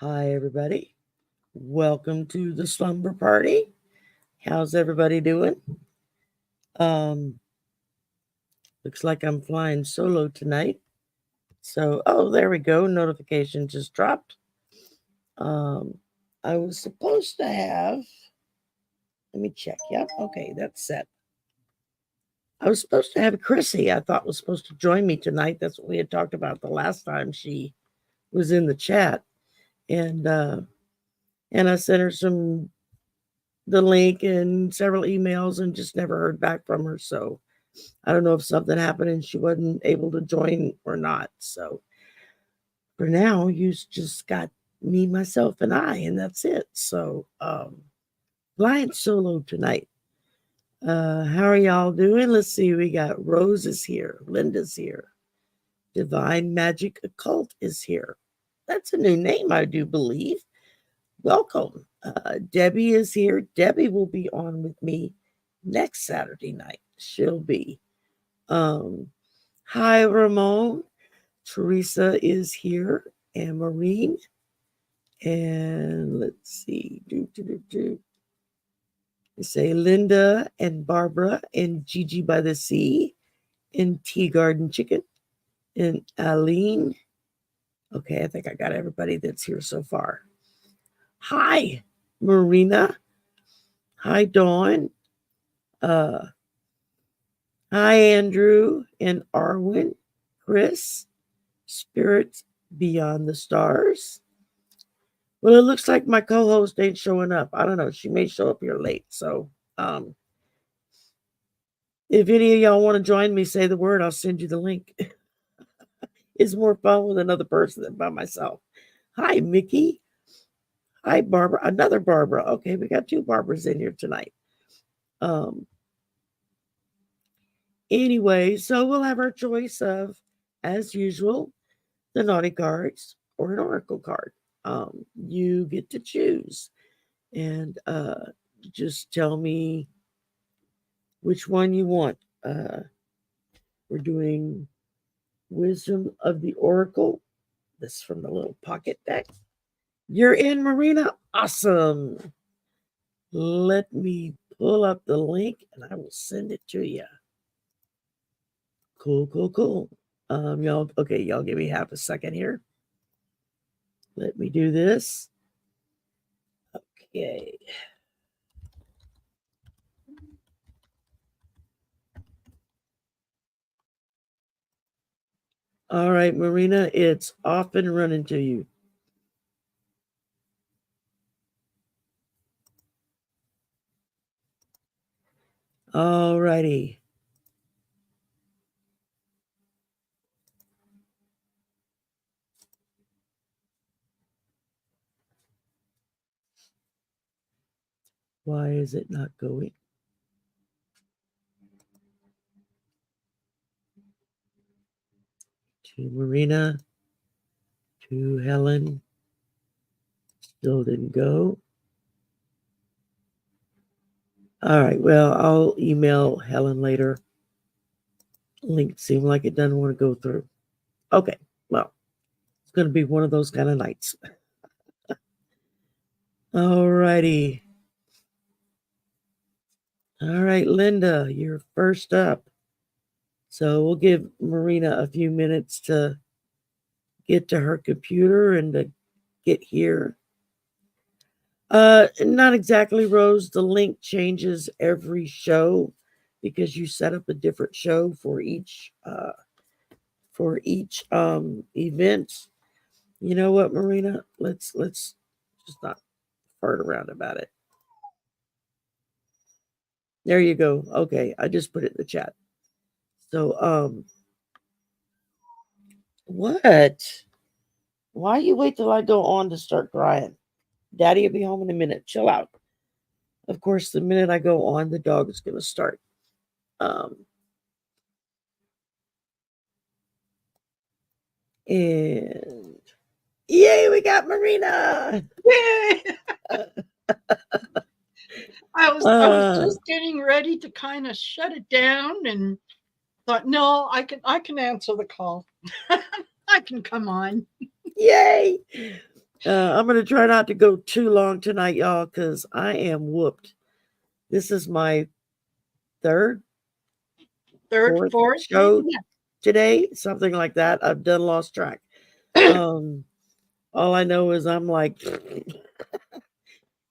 Hi, everybody. Welcome to the slumber party. How's everybody doing? Um, Looks like I'm flying solo tonight. So, oh, there we go. Notification just dropped. Um, I was supposed to have, let me check. Yep. Okay, that's set. I was supposed to have Chrissy, I thought was supposed to join me tonight. That's what we had talked about the last time she was in the chat. And I sent her the link and several emails and just never heard back from her. So I don't know if something happened and she wasn't able to join or not. So for now, you just got me, myself, and I, and that's it. So flying solo tonight. How are y'all doing? Let's see. We got Rose is here. Linda's here. Divine Magic Occult is here. That's a new name, I do believe. Welcome. Debbie is here. Debbie will be on with me next Saturday night. She'll be. Hi, Ramon. Teresa is here. And Maureen. And let's see. They say Linda and Barbara and Gigi by the Sea and Tea Garden Chicken and Aline. Okay, I think I got everybody that's here so far. Hi, Marina. Hi, Dawn. Hi, Andrew and Arwen, Chris, Spirits Beyond the Stars. Well, it looks like my co-host ain't showing up. I don't know. She may show up here late. So if any of y'all want to join me, say the word. I'll send you the link. It's more fun with another person than by myself. Hi, Mickey. Hi, Barbara. Another Barbara. Okay, we got two Barbaras in here tonight. Anyway, so we'll have our choice of, as usual, the naughty cards or an oracle card. You get to choose. And just tell me which one you want. We're doing Wisdom of the Oracle. This is from the little pocket deck. You're in, Marina? Awesome. Let me pull up the link and I will send it to you. Cool. Y'all give me half a second here. Let me do this. Okay. All right, Marina, it's off and running to you. All righty. Why is it not going? To Marina, to Helen, still didn't go. All right, well, I'll email Helen later. Link seemed like it doesn't want to go through. Okay, well, it's going to be one of those kind of nights. All righty. All right, Linda, you're first up. So we'll give Marina a few minutes to get to her computer and to get here. Not exactly, Rose. The link changes every show because you set up a different show for each event. You know what, Marina? Let's just not fart around about it. There you go. Okay, I just put it in the chat. So what? Why you wait till I go on to start crying? Daddy will be home in a minute. Chill out. Of course, the minute I go on, the dog is going to start. And yay, we got Marina. Yay! I was just getting ready to kind of shut it down and thought, no, I can answer the call. I can come on. Yay. I'm going to try not to go too long tonight, y'all, because I am whooped. This is my third, fourth show today, something like that. I've done lost track. All I know is I'm like,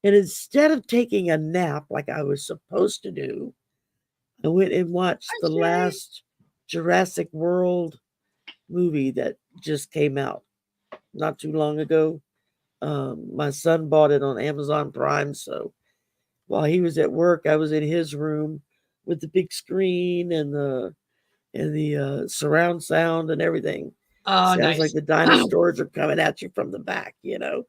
and instead of taking a nap like I was supposed to do, I went and watched the last Jurassic World movie that just came out not too long ago. My son bought it on Amazon Prime, so while he was at work, I was in his room with the big screen and the surround sound and everything. Oh, Sounds like nice. the dinosaurs are coming at you from the back, you know.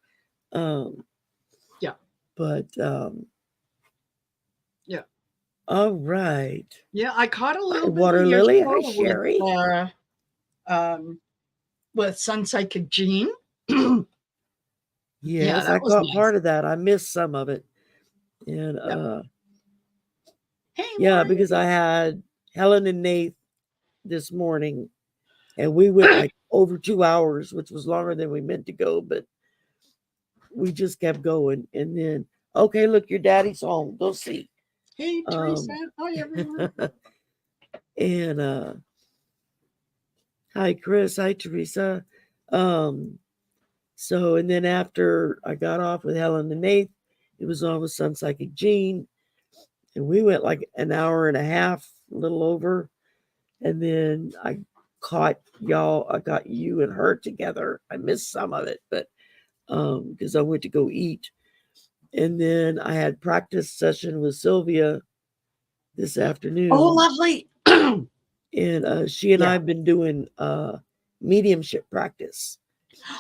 Yeah. But yeah. All right. Yeah, I caught a little bit Water of your Lily. show Hi, Sherry. With Sunset Cajun. Yes, I caught part of that. I missed some of it. And hey, yeah, Maren. because I had Helen and Nate this morning, and we went like over 2 hours, which was longer than we meant to go, but we just kept going. And then, okay, look, your daddy's home. Go see. Hey, Teresa. Hi, everyone. And hi, Chris. Hi, Teresa. So, and then after I got off with Helen and Nate, it was on with Sun Psychic Jean, and we went like an hour and a half, a little over. And then I got you and her together. I missed some of it, but because I went to go eat. And then I had practice session with Sylvia this afternoon. Oh, lovely. And she and I have been doing mediumship practice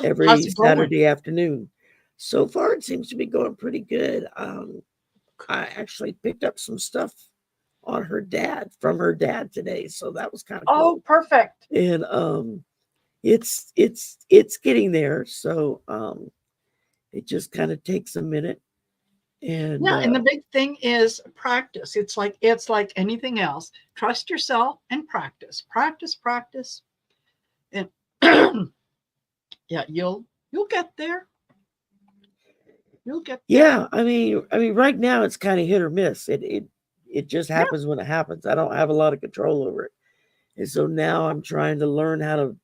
every Saturday afternoon. So far, it seems to be going pretty good. I actually picked up some stuff on from her dad today, so that was kind of cool. Oh, perfect. And it's getting there. So it just kind of takes a minute. And and the big thing is practice. It's like anything else. Trust yourself and practice. Practice. And yeah, you'll get there. You'll get there. Yeah, I mean, right now it's kind of hit or miss. It just happens when it happens. I don't have a lot of control over it. And so now I'm trying to learn how to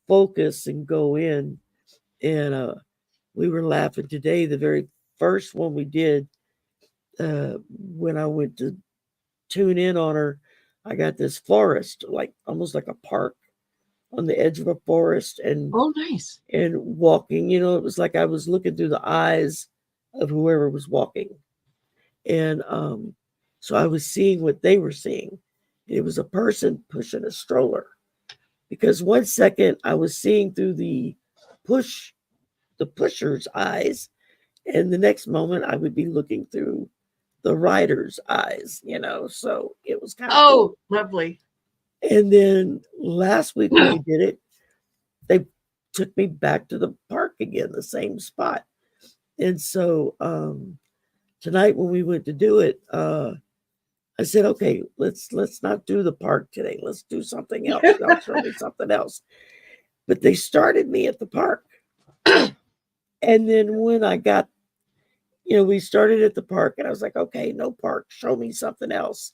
focus and go in. And we were laughing today. The very first one we did, when I went to tune in on her, I got this forest, like almost like a park on the edge of a forest, and oh, nice. And walking, it was like I was looking through the eyes of whoever was walking. And so I was seeing what they were seeing. It was a person pushing a stroller, because 1 second I was seeing through the pusher's eyes, and the next moment I would be looking through the rider's eyes, so it was kind of cool. Lovely. And then last week when we did it, they took me back to the park again, the same spot. And so tonight when we went to do it, I said, okay, let's not do the park today. Let's do something else. They'll show me something else. But they started me at the park. And then when I got, we started at the park, and I was like, okay, no park, show me something else.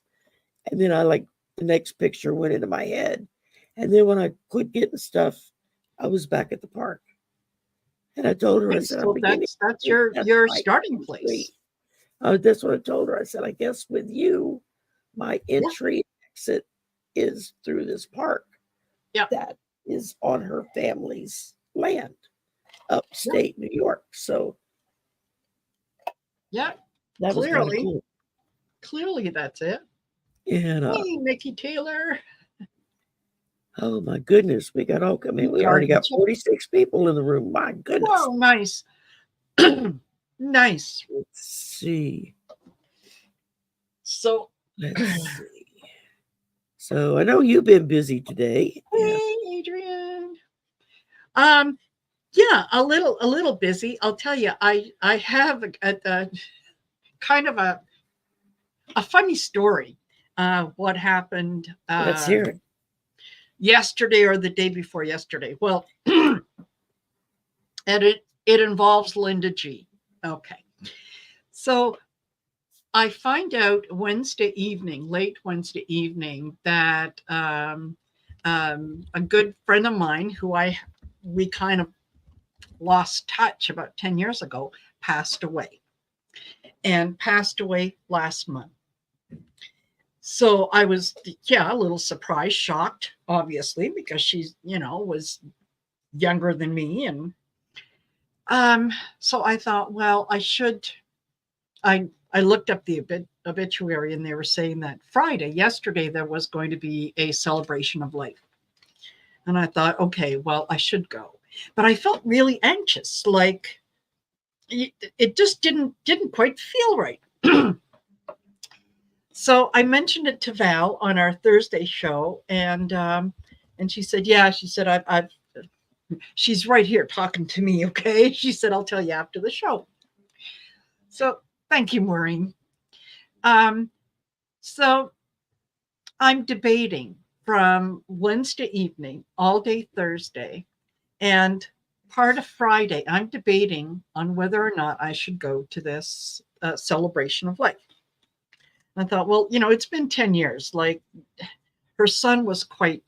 And then the next picture went into my head. And then when I quit getting stuff, I was back at the park. And I told her, I said, that's your starting place. That's what I told her. I said, I guess with you, my entry exit is through this park. Yeah. That is on her family's land, upstate New York. So yeah, that was kind of cool. Clearly that's it. And hey, Mickey Taylor. Oh my goodness, we already got 46 people in the room. My goodness. Oh, nice. Nice. Let's see. So let's see. So I know you've been busy today. Hey, Adrian. Yeah, a little busy. I'll tell you, I have a kind of a funny story. What happened? Let's hear it. Yesterday or the day before yesterday. Well, It involves Linda G. Okay. So I find out Wednesday evening, late Wednesday evening, that a good friend of mine who we kind of lost touch about 10 years ago passed away, and passed away last month. So I was, a little surprised, shocked, obviously, because she's, was younger than me. And so I thought, well, I looked up the obituary, and they were saying that yesterday, there was going to be a celebration of life. And I thought, okay, well, I should go. But I felt really anxious, like it just didn't quite feel right. So I mentioned it to Val on our Thursday show, and she said, yeah, she said, I've she's right here talking to me. Okay. She said, I'll tell you after the show. So thank you, Maureen. So I'm debating from Wednesday evening all day Thursday and part of Friday. I'm debating on whether or not I should go to this celebration of life. I thought, well, it's been 10 years. Like, her son was quite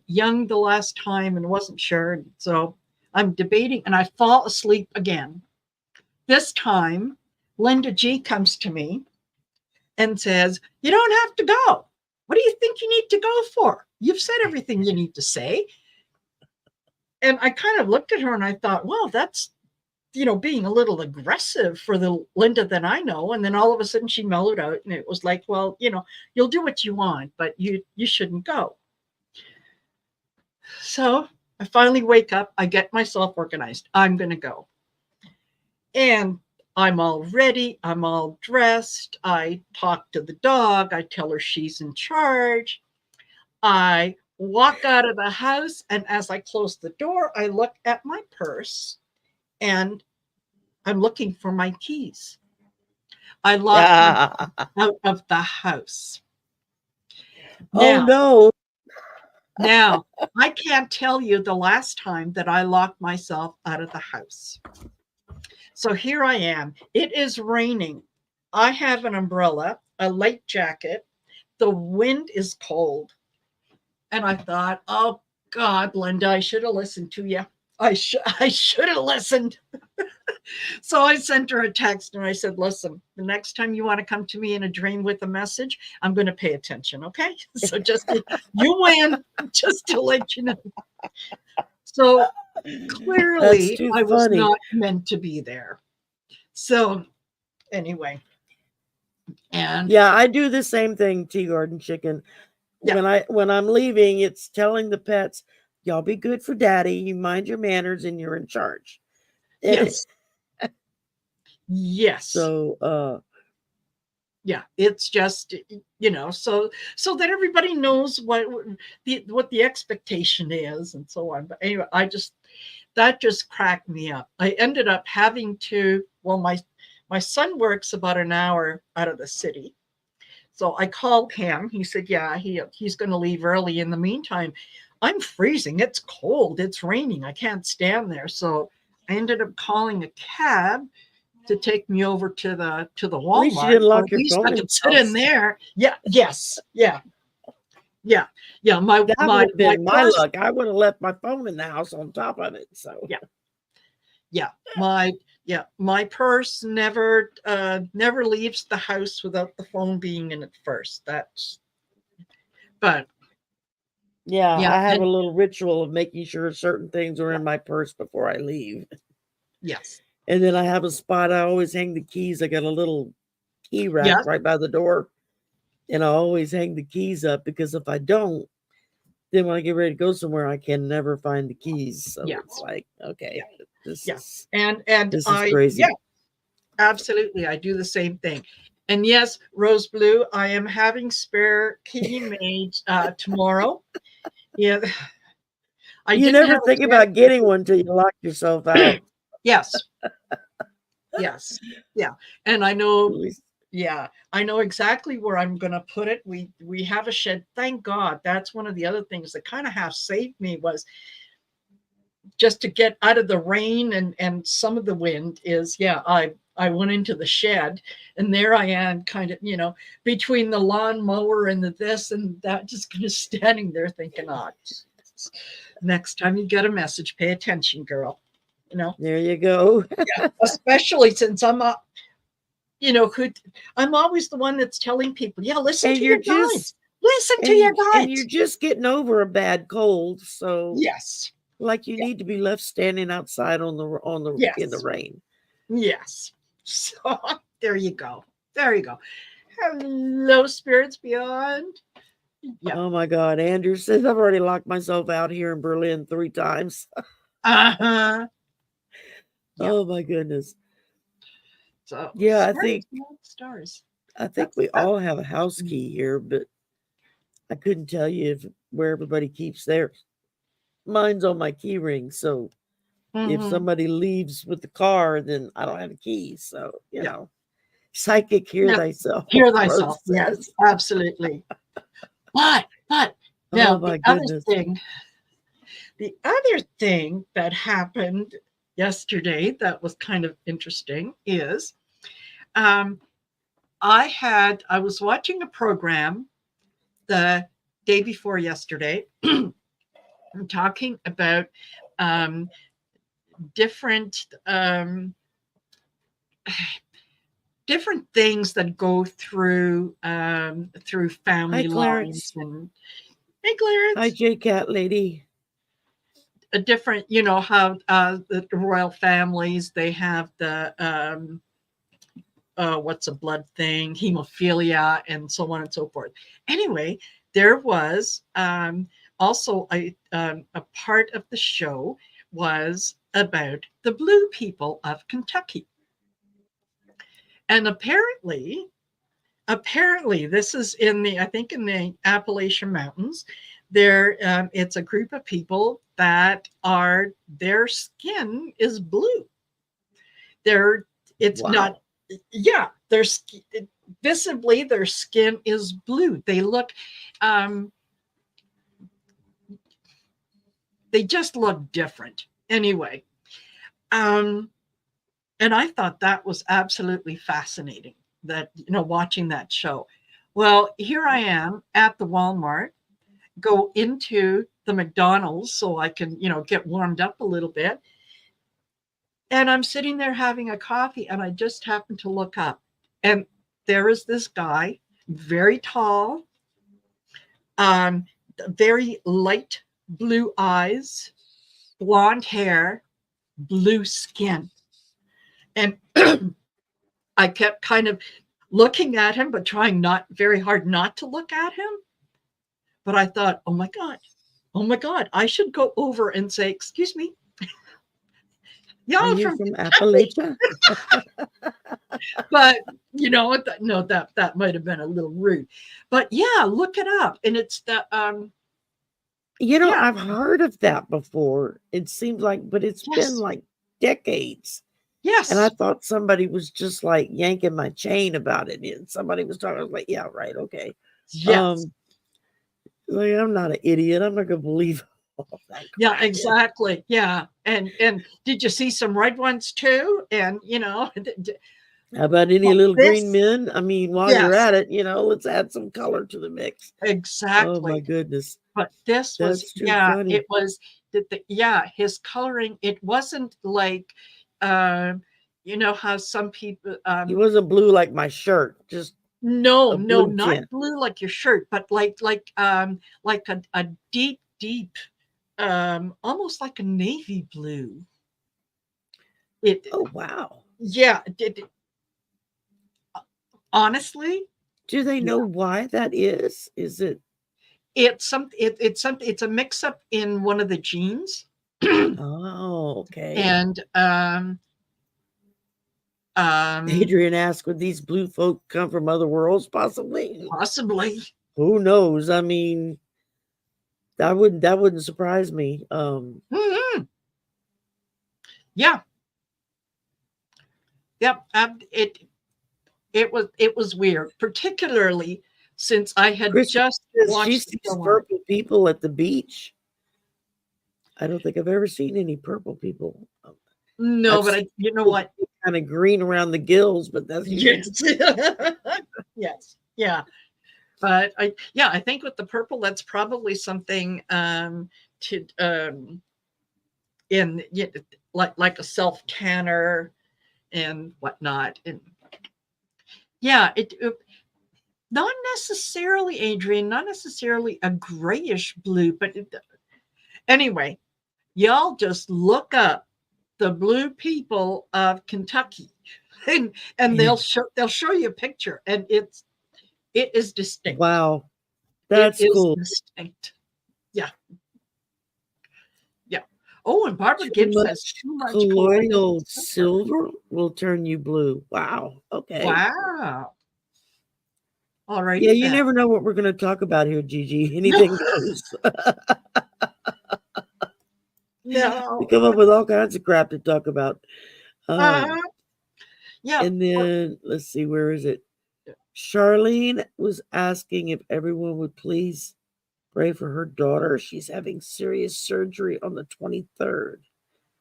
young the last time and wasn't sure. So I'm debating, and I fall asleep again. This time, Linda G comes to me and says, you don't have to go. What do you think you need to go for? You've said everything you need to say. And I kind of looked at her and I thought, well, that's, being a little aggressive for the Linda that I know. And then all of a sudden she mellowed out, and it was like, well, you'll do what you want, but you shouldn't go. So I finally wake up. I get myself organized. I'm going to go. And I'm all ready. I'm all dressed. I talk to the dog. I tell her she's in charge. I walk out of the house. And as I close the door, I look at my purse, and I'm looking for my keys. I locked them out of the house. Oh, no. Now, I can't tell you the last time that I locked myself out of the house. So here I am. It is raining. I have an umbrella, a light jacket. The wind is cold. And I thought, oh, God, Linda, I should have listened to you. I should have listened. So I sent her a text and I said, listen, the next time you want to come to me in a dream with a message, I'm going to pay attention. Okay. So you win, just to let you know. So clearly I was not meant to be there. So anyway. And yeah, I do the same thing, Tea Garden Chicken. Yeah. When I'm leaving, it's telling the pets, y'all be good for daddy, you mind your manners, and you're in charge. Yes. Yes. So yeah, it's just, so that everybody knows what the expectation is and so on. But anyway, that just cracked me up. I ended up having to, well, my son works about an hour out of the city. So I called him. He said, yeah, he's going to leave early. In the meantime, I'm freezing. It's cold. It's raining. I can't stand there. So I ended up calling a cab to take me over to the Walmart. At least you didn't lock your phone. I could sit in there. Yeah. Yes. Yeah. Yeah. Yeah. My luck. I would have left my phone in the house on top of it. So yeah. Yeah. My purse never leaves the house without the phone being in it first. But yeah, I have a little ritual of making sure certain things are in my purse before I leave. Yes. And then I have a spot I always hang the keys. I got a little key rack right by the door. And I always hang the keys up, because if I don't, then when I get ready to go somewhere, I can never find the keys. So it's like, okay, this is crazy. Yeah, absolutely. I do the same thing. And yes, Rose Blue, I am having spare key made tomorrow. Yeah. You never think about getting one till you lock yourself out. Yes. Yes. Yeah. And I know, I know exactly where I'm going to put it. We have a shed. Thank God. That's one of the other things that kind of half saved me, was just to get out of the rain and some of the wind is, I went into the shed, and there I am, kind of, between the lawnmower and the this and that, just kind of standing there thinking, oh, next time you get a message, pay attention, girl. There you go. Especially since I'm I'm always the one that's telling people, listen And to you're your guides. just Listen to your and you're guides. just getting over a bad cold, so Yes. like you need to be left standing outside in the Yes. rain. Yes. So there you go. There you go. Hello, spirits beyond. Yeah. Oh my God. Andrew says I've already locked myself out here in Berlin 3 times. Uh-huh. Yeah. Oh my goodness. So Yeah, stars. I think we all have a house key here, but I couldn't tell you where everybody keeps theirs. Mine's on my key ring, so if somebody leaves with the car, then I don't have a key. So, psychic, hear thyself. Hear thyself. Yes, absolutely. But now oh my the other goodness. thing that happened yesterday that was kind of interesting is I was watching a program the day before yesterday talking about different things that go through family lines. And hey, Clarence. Hi, J Cat lady. A different, how the royal families, they have the what's a blood thing, hemophilia, and so on and so forth. Anyway, there was also a part of the show was about the blue people of Kentucky. And apparently this is in the Appalachian Mountains. There, it's a group of people that their skin is blue. Not, visibly their skin is blue. They look, they just look different. Anyway, and I thought that was absolutely fascinating, that, watching that show. Well, here I am at the Walmart, go into the McDonald's so I can, get warmed up a little bit. And I'm sitting there having a coffee, and I just happen to look up, and there is this guy, very tall, very light blue eyes, blonde hair, blue skin. And I kept kind of looking at him, but trying not very hard not to look at him. But I thought, oh my God, I should go over and say, excuse me. Y'all from Appalachia? But, no, that might have been a little rude. But yeah, look it up. And it's the, I've heard of that before. It seems like, but it's been like decades. Yes. And I thought somebody was just like yanking my chain about it. And somebody was talking, I was like, yeah, right, okay. Yes. Like, I'm not an idiot. I'm not going to believe all that. Yeah, exactly. Yeah. And did you see some red ones too? And, how about any little green men? I mean, while you're at it, let's add some color to the mix. Exactly. Oh my goodness. But this was, funny. it was, his coloring, it wasn't like, how some people, he wasn't blue like my shirt, just no, not blue like your shirt, but like a deep, almost like a navy blue. Oh wow. Yeah. Honestly, do they know why that is? Is it? It's a mix up in one of the genes. Oh, okay. And Adrian asked, would these blue folk come from other worlds? Possibly. Who knows? I mean, that wouldn't surprise me. Yeah. Yep. It was weird, particularly since I had Chrissy just watched she sees purple people at the beach. I don't think I've ever seen any purple people. No, I've but seen you know what? kind of green around the gills, but that's usually Yes. Yes. Yeah. But I think with the purple, that's probably something to in like a self tanner and whatnot. And yeah, it not necessarily, Adrian, not necessarily a grayish blue, but anyway, y'all just look up the blue people of Kentucky, and they'll show you a picture, and it is distinct. wow. It That's is cool. distinct. Yeah. Yeah. Oh, and Barbara Too Gibbs says much too much colloidal silver will turn you blue. Wow. Okay. Wow. All right. Yeah, you never know what we're going to talk about here, Gigi. Anything goes. No. We come up with all kinds of crap to talk about. Yeah. And then let's see, where is it? Charlene was asking if everyone would please pray for her daughter. She's having serious surgery on the 23rd.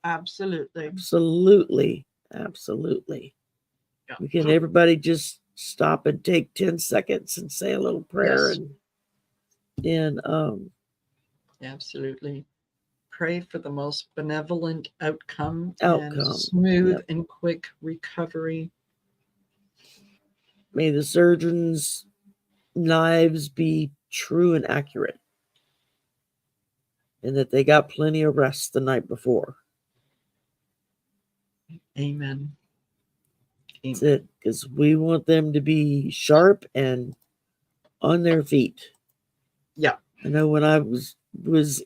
Absolutely. Absolutely. Absolutely. Yeah. We can everybody just stop and take 10 seconds and say a little prayer. Yes. And absolutely. Pray for the most benevolent outcome. And smooth and quick recovery. May the surgeon's knives be true and accurate, and that they got plenty of rest the night before. Amen. That's it, because we want them to be sharp and on their feet. Yeah. I know when I was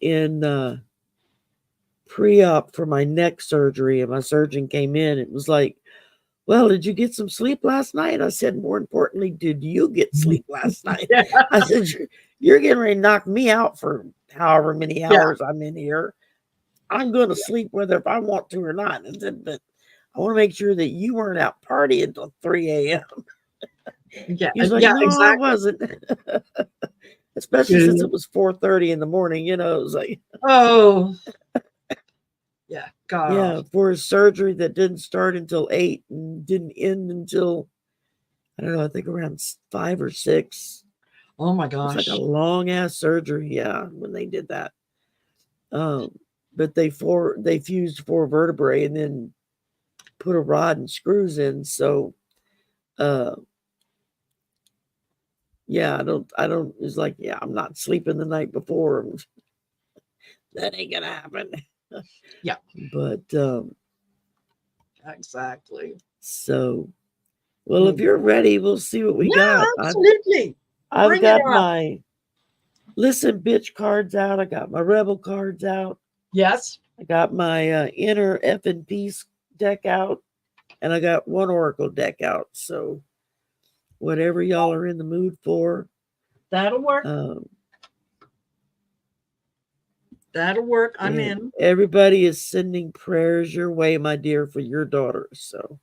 in pre-op for my neck surgery and my surgeon came in, it was like, well, did you get some sleep last night? I said, more importantly, did you get sleep last night? Yeah. I said, you're getting ready to knock me out for however many hours I'm in here. I'm going to sleep whether if I want to or not. I said, but I want to make sure that you weren't out partying until 3 a.m. Yeah. He was like, no, exactly. I wasn't. Especially since it was 4:30 in the morning, it was like, oh. Yeah, God. Yeah, for a surgery that didn't start until 8 and didn't end until, I don't know, I think around 5 or 6. Oh my gosh. It's like a long ass surgery, when they did that. But they fused 4 vertebrae and then put a rod and screws in. So, I don't, it's like, I'm not sleeping the night before. That ain't gonna happen. Yeah. But, exactly. So, well, if you're ready, we'll see what we got. Absolutely. I've got my Listen Bitch cards out. I got my Rebel cards out. Yes. I got my Inner F and Peace deck out. And I got one Oracle deck out. So, whatever y'all are in the mood for. That'll work. That'll work. I'm in. Everybody is sending prayers your way, my dear, for your daughter. So,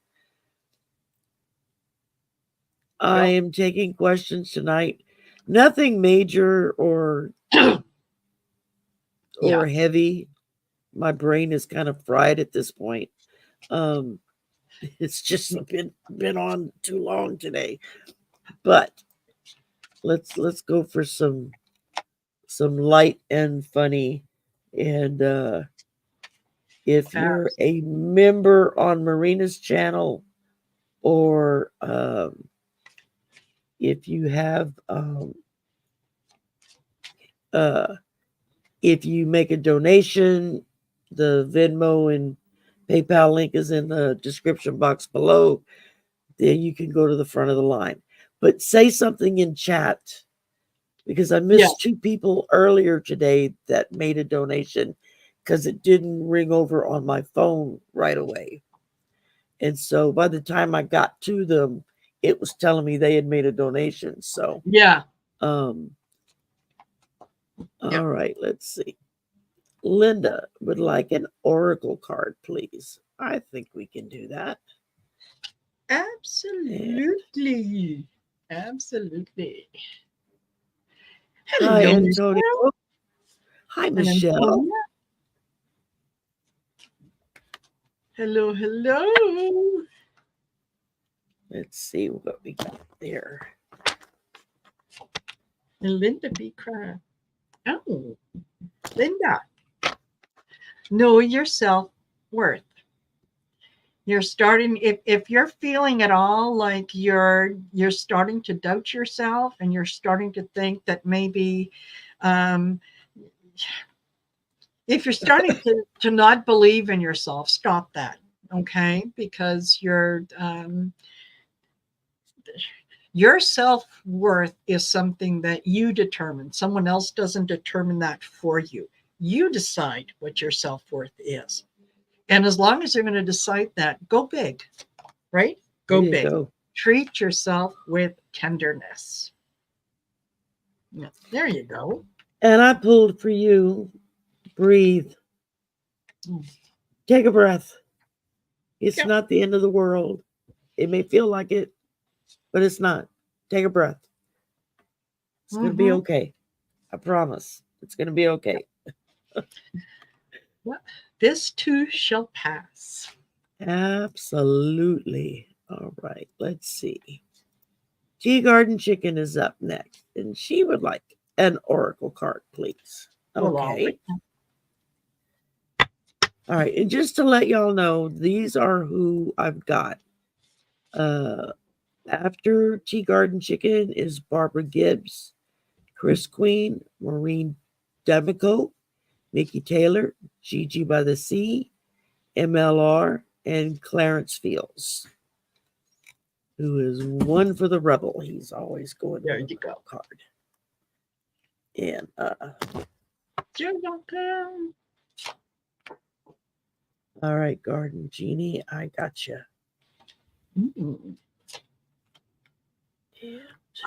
I am taking questions tonight. Nothing major or heavy. My brain is kind of fried at this point. It's just been on too long today. But let's go for some light and funny. And if you're a member on Marina's channel, or if you have if you make a donation, the Venmo and PayPal link is in the description box below. Then you can go to the front of the line. But say something in chat, because I missed 2 people earlier today that made a donation because it didn't ring over on my phone right away. And so by the time I got to them, it was telling me they had made a donation. So all right, let's see. Linda would like an Oracle card, please. I think we can do that. Absolutely. Absolutely. Hello, hi, Antonio. Hi, Michelle. Hello, hello. Let's see what we got there. And Linda B. Crab. Oh, Linda. Know your self-worth. You're starting, if you're feeling at all like you're starting to doubt yourself and you're starting to think that maybe if you're starting to not believe in yourself, stop that. Okay, because your self-worth is something that you determine. Someone else doesn't determine that for you. You decide what your self-worth is. And as long as you're going to decide that, go big, right? Go There you big. go. Treat yourself with tenderness. Yeah, there you go. And I pulled for you. Breathe. Take a breath. It's Yep. not the end of the world. It may feel like it, but it's not. Take a breath. It's going to be okay. I promise. It's going to be okay. Well, this too shall pass. Absolutely. All right. Let's see. Tea Garden Chicken is up next, and she would like an oracle card, please. Okay. All right. And just to let y'all know, these are who I've got. After Tea Garden Chicken is Barbara Gibbs, Chris Queen, Maureen Demico, Mickey Taylor, Gigi by the Sea, MLR, and Clarence Fields, who is one for the rebel. He's always going There with you the go. card. And You're welcome. all right, Garden Genie, I got you. Mm.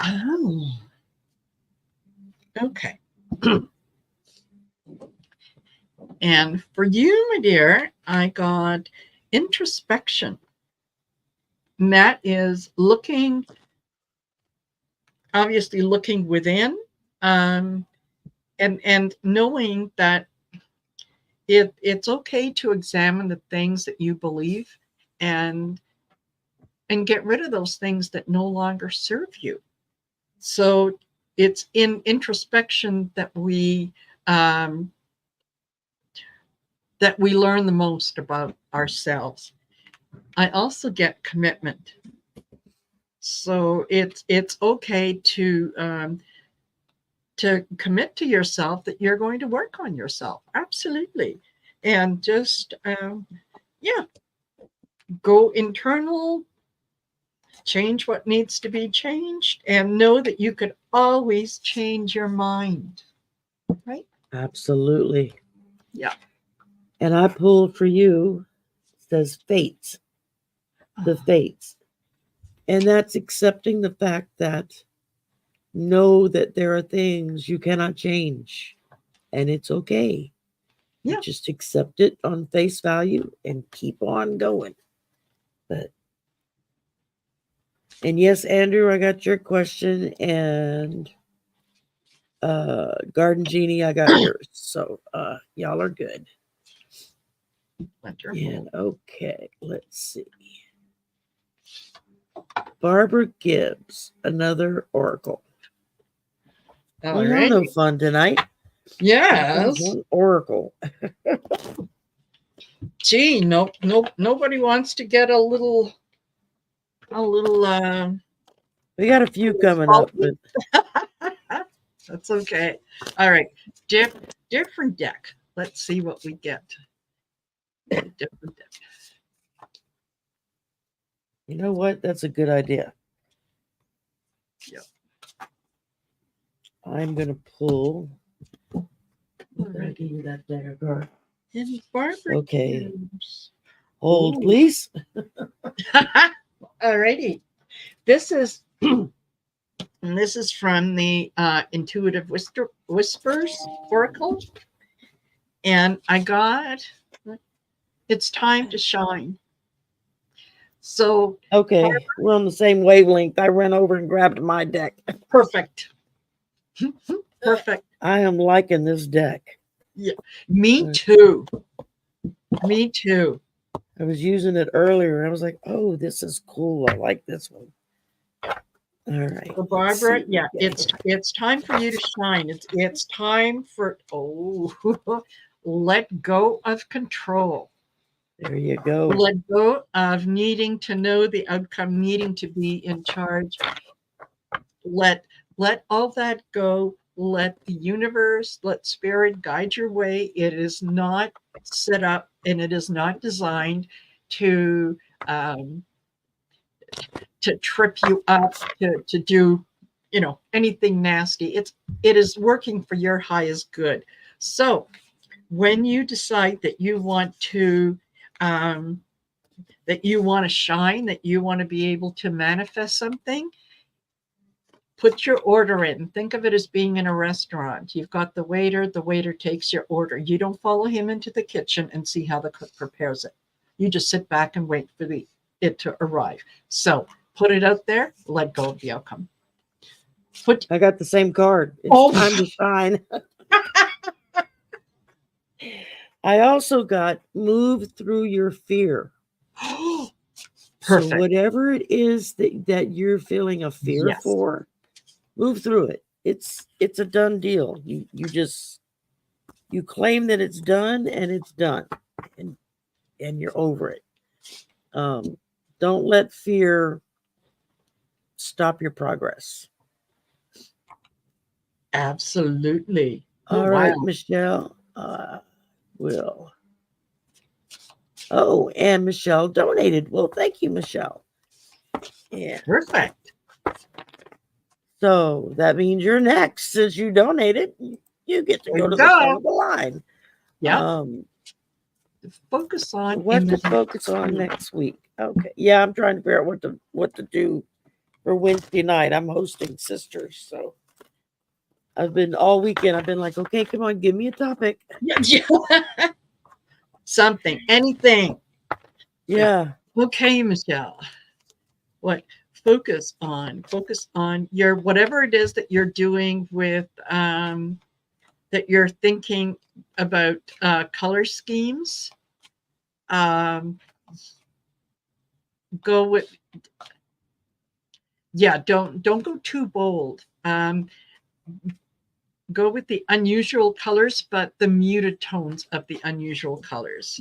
Oh. Okay. And for you, my dear, I got introspection. And that is obviously looking within, and knowing that it's okay to examine the things that you believe and get rid of those things that no longer serve you. So it's in introspection that we learn the most about ourselves. I also get commitment. So it's okay to commit to yourself that you're going to work on yourself. Absolutely. And just go internal, change what needs to be changed, and know that you could always change your mind. Right? Absolutely. Yeah. And I pulled for you, it says fates, the fates. And that's accepting the fact that know that there are things you cannot change, and it's okay. Yeah. You just accept it on face value and keep on going. And yes, Andrew, I got your question, and Garden Genie, I got yours. So y'all are good. And okay, let's see. Barbara Gibbs, another oracle. All Y'all right. no fun tonight. Yes. One oracle. Gee, nobody wants to get a little. We got a few coming up, but That's okay. All right, different deck. Let's see what we get. Different deck. you know what? That's a good idea. Yep. I'm gonna pull. Alrighty. That dagger card. And Barbara. Okay. Gibbs. Hold, Ooh. please. Alrighty. This is and this is from the Intuitive Whispers Oracle. And I got It's Time to Shine. So Okay, we're on the same wavelength. I ran over and grabbed my deck. perfect. Perfect. I am liking this deck. Yeah, me too. Me too. I was using it earlier and I was like, oh, this is cool. I like this one. All right. So Barbara, yeah, it's time for you to shine. It's time for let go of control. There you go. Let go of needing to know the outcome, needing to be in charge. Let all that go. Let the universe, let spirit guide your way. It is not set up and it is not designed to trip you up, to do, anything nasty. It is working for your highest good. So when you decide that you want to shine, that you want to be able to manifest something, put your order in. Think of it as being in a restaurant. You've got the waiter takes your order. You don't follow him into the kitchen and see how the cook prepares it. You just sit back and wait for it to arrive. So put it out there, let go of the outcome. I got the same card. It's time to shine. I also got move through your fear. Perfect. So whatever it is that you're feeling a fear for, move through it. It's a done deal. You claim that it's done and it's done, and you're over it. Don't let fear stop your progress. Absolutely. All right, Michelle. Will. Oh, and Michelle donated. Well, thank you, Michelle. Yeah. Perfect. So that means you're next. Since you donated, you get to go to the front of the line. Yeah. Focus on what to focus on next week. Okay. Yeah, I'm trying to figure out what to do for Wednesday night. I'm hosting Sisters, so I've been all weekend. I've been like, okay, come on, give me a topic. Something, anything. Yeah. Okay, Michelle. What? Focus on your whatever it is that you're doing with that you're thinking about color schemes. Go with don't go too bold. Go with the unusual colors, but the muted tones of the unusual colors.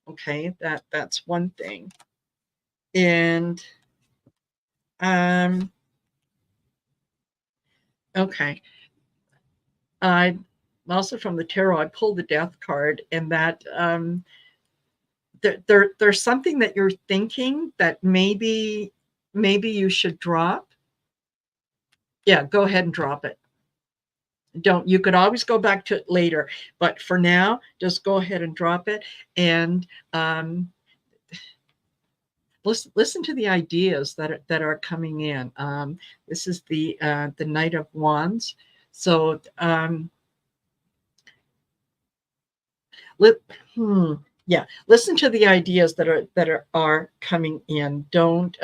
Okay, that's one thing. And okay. Also from the tarot, I pulled the Death card, and that there's something that you're thinking that maybe you should drop. Yeah, go ahead and drop it. You could always go back to it later, but for now, just go ahead and drop it. And listen to the ideas that are coming in. This is the Knight of Wands. So listen to the ideas that are coming in. Don't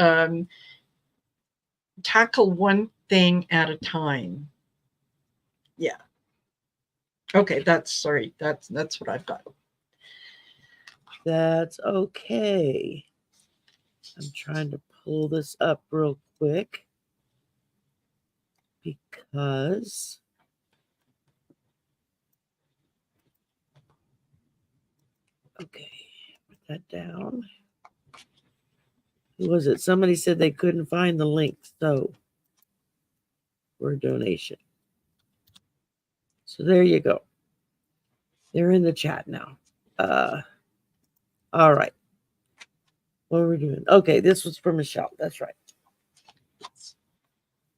tackle one thing at a time. Yeah. Okay, that's what I've got. That's okay. I'm trying to pull this up real quick because okay, put that down. Who was it? Somebody said they couldn't find the link, so for a donation. So there you go. They're in the chat now. All right. What are we doing? Okay, this was for Michelle. That's right.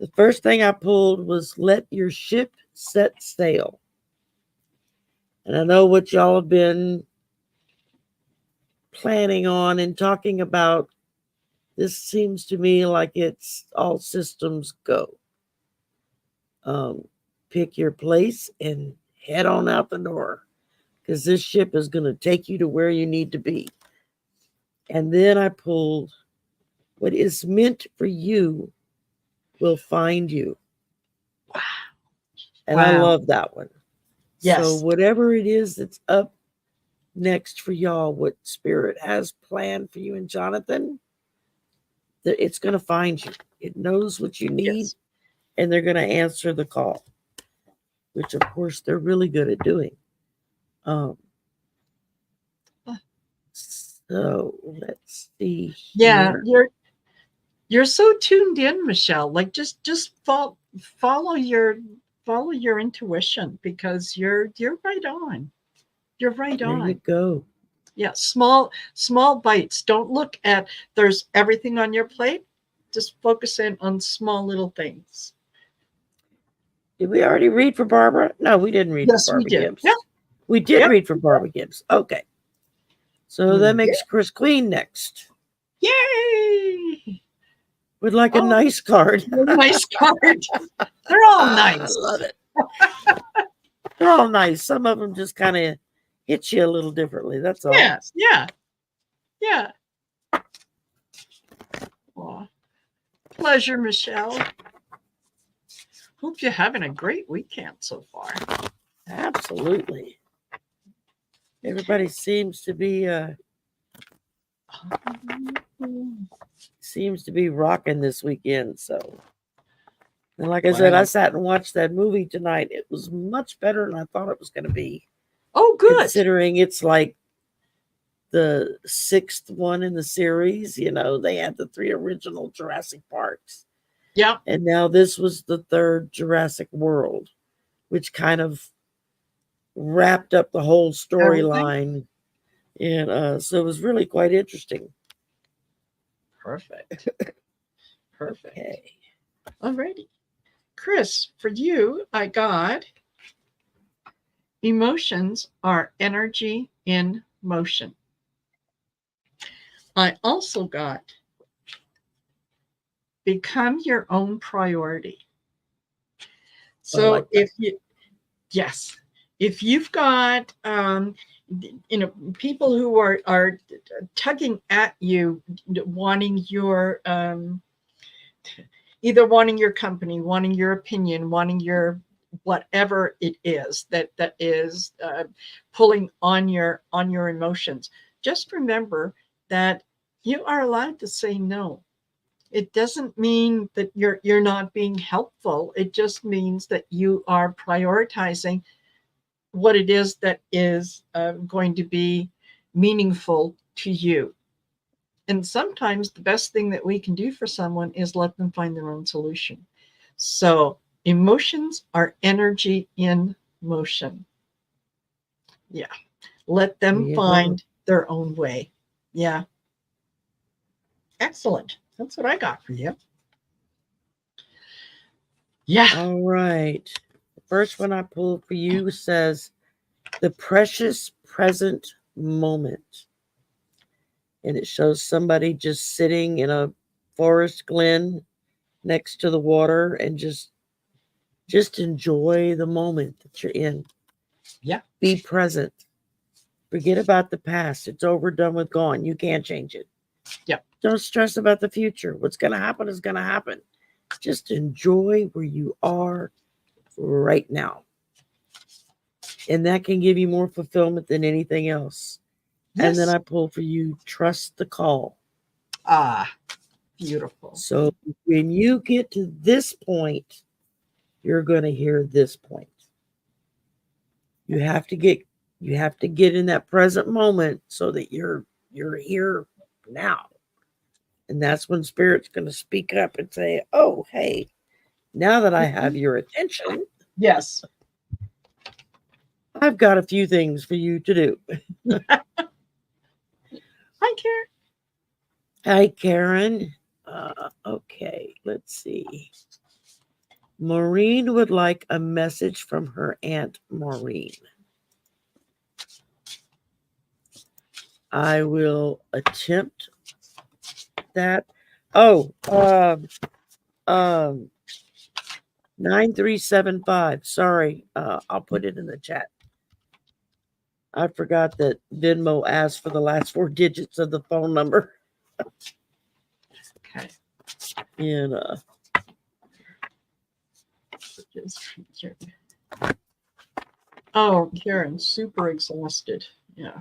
The first thing I pulled was let your ship set sail. And I know what y'all have been planning on and talking about. This seems to me like it's all systems go. Pick your place and head on out the door, because this ship is going to take you to where you need to be. And then I pulled what is meant for you will find you. Wow. And I love that one. Yes. So whatever it is that's up next for y'all, what Spirit has planned for you and Jonathan, that it's going to find you. It knows what you need, Yes. and they're going to answer the call, which of course they're really good at doing. So let's see. Yeah, Here. you're so tuned in, Michelle. Like just follow your intuition, because you're right on. You're right There you on. go. Yeah, small bites. Don't look at there's everything on your plate. Just focus in on small little things. Did we already read for Barbara? No, we didn't read Yes, for we Barbara did. Gibbs. Yep. We did Yep. read for Barbara Gibbs. Okay. So that We makes Chris Queen next. Yay! With like a Oh, nice card. nice card. They're all I nice. love it. They're all nice. Some of them just kind of hit you a little differently. That's all. Yes. Yeah. Yeah. Aw. Pleasure, Michelle. Hope you're having a great weekend so far. Absolutely. Everybody seems to be rocking this weekend. So, and like I said, I sat and watched that movie tonight. It was much better than I thought it was going to be. Oh, good. Considering it's like the 6th one in the series, you know, they had the 3 original Jurassic Parks. Yeah. And now this was the 3rd Jurassic World, which kind of wrapped up the whole storyline. And so it was really quite interesting. Perfect. Perfect. Okay. Alrighty. Chris, for you, I got emotions are energy in motion. I also got become your own priority. So like if you've got people who are tugging at you, wanting your either wanting your company, wanting your opinion, wanting your whatever it is that is pulling on your emotions, just remember that you are allowed to say no. It doesn't mean that you're not being helpful. It just means that you are prioritizing what it is that is going to be meaningful to you. And sometimes the best thing that we can do for someone is let them find their own solution. So emotions are energy in motion. Yeah. Let them find their own way. Yeah. Excellent. That's what I got for you. Yeah. All right. The first one I pulled for you says the precious present moment. And it shows somebody just sitting in a forest glen next to the water and just enjoy the moment that you're in. Yeah. Be present. Forget about the past. It's over, done with, gone. You can't change it. Yeah. Don't stress about the future. What's going to happen is going to happen. Just enjoy where you are right now. And that can give you more fulfillment than anything else. Yes. And then I pull for you, trust the call. Ah, beautiful. So when you get to this point, you're going to hear this point. You have to get in that present moment so that you're here now. And that's when Spirit's going to speak up and say, oh, hey, now that I have your attention. Yes. I've got a few things for you to do. Hi, Karen. Hi, Karen. Okay, let's see. Maureen would like a message from her Aunt Maureen. I will attempt that. 9375. Sorry, I'll put it in the chat. I forgot that Venmo asked for the last 4 digits of the phone number. Okay. And oh, Karen, super exhausted. Yeah.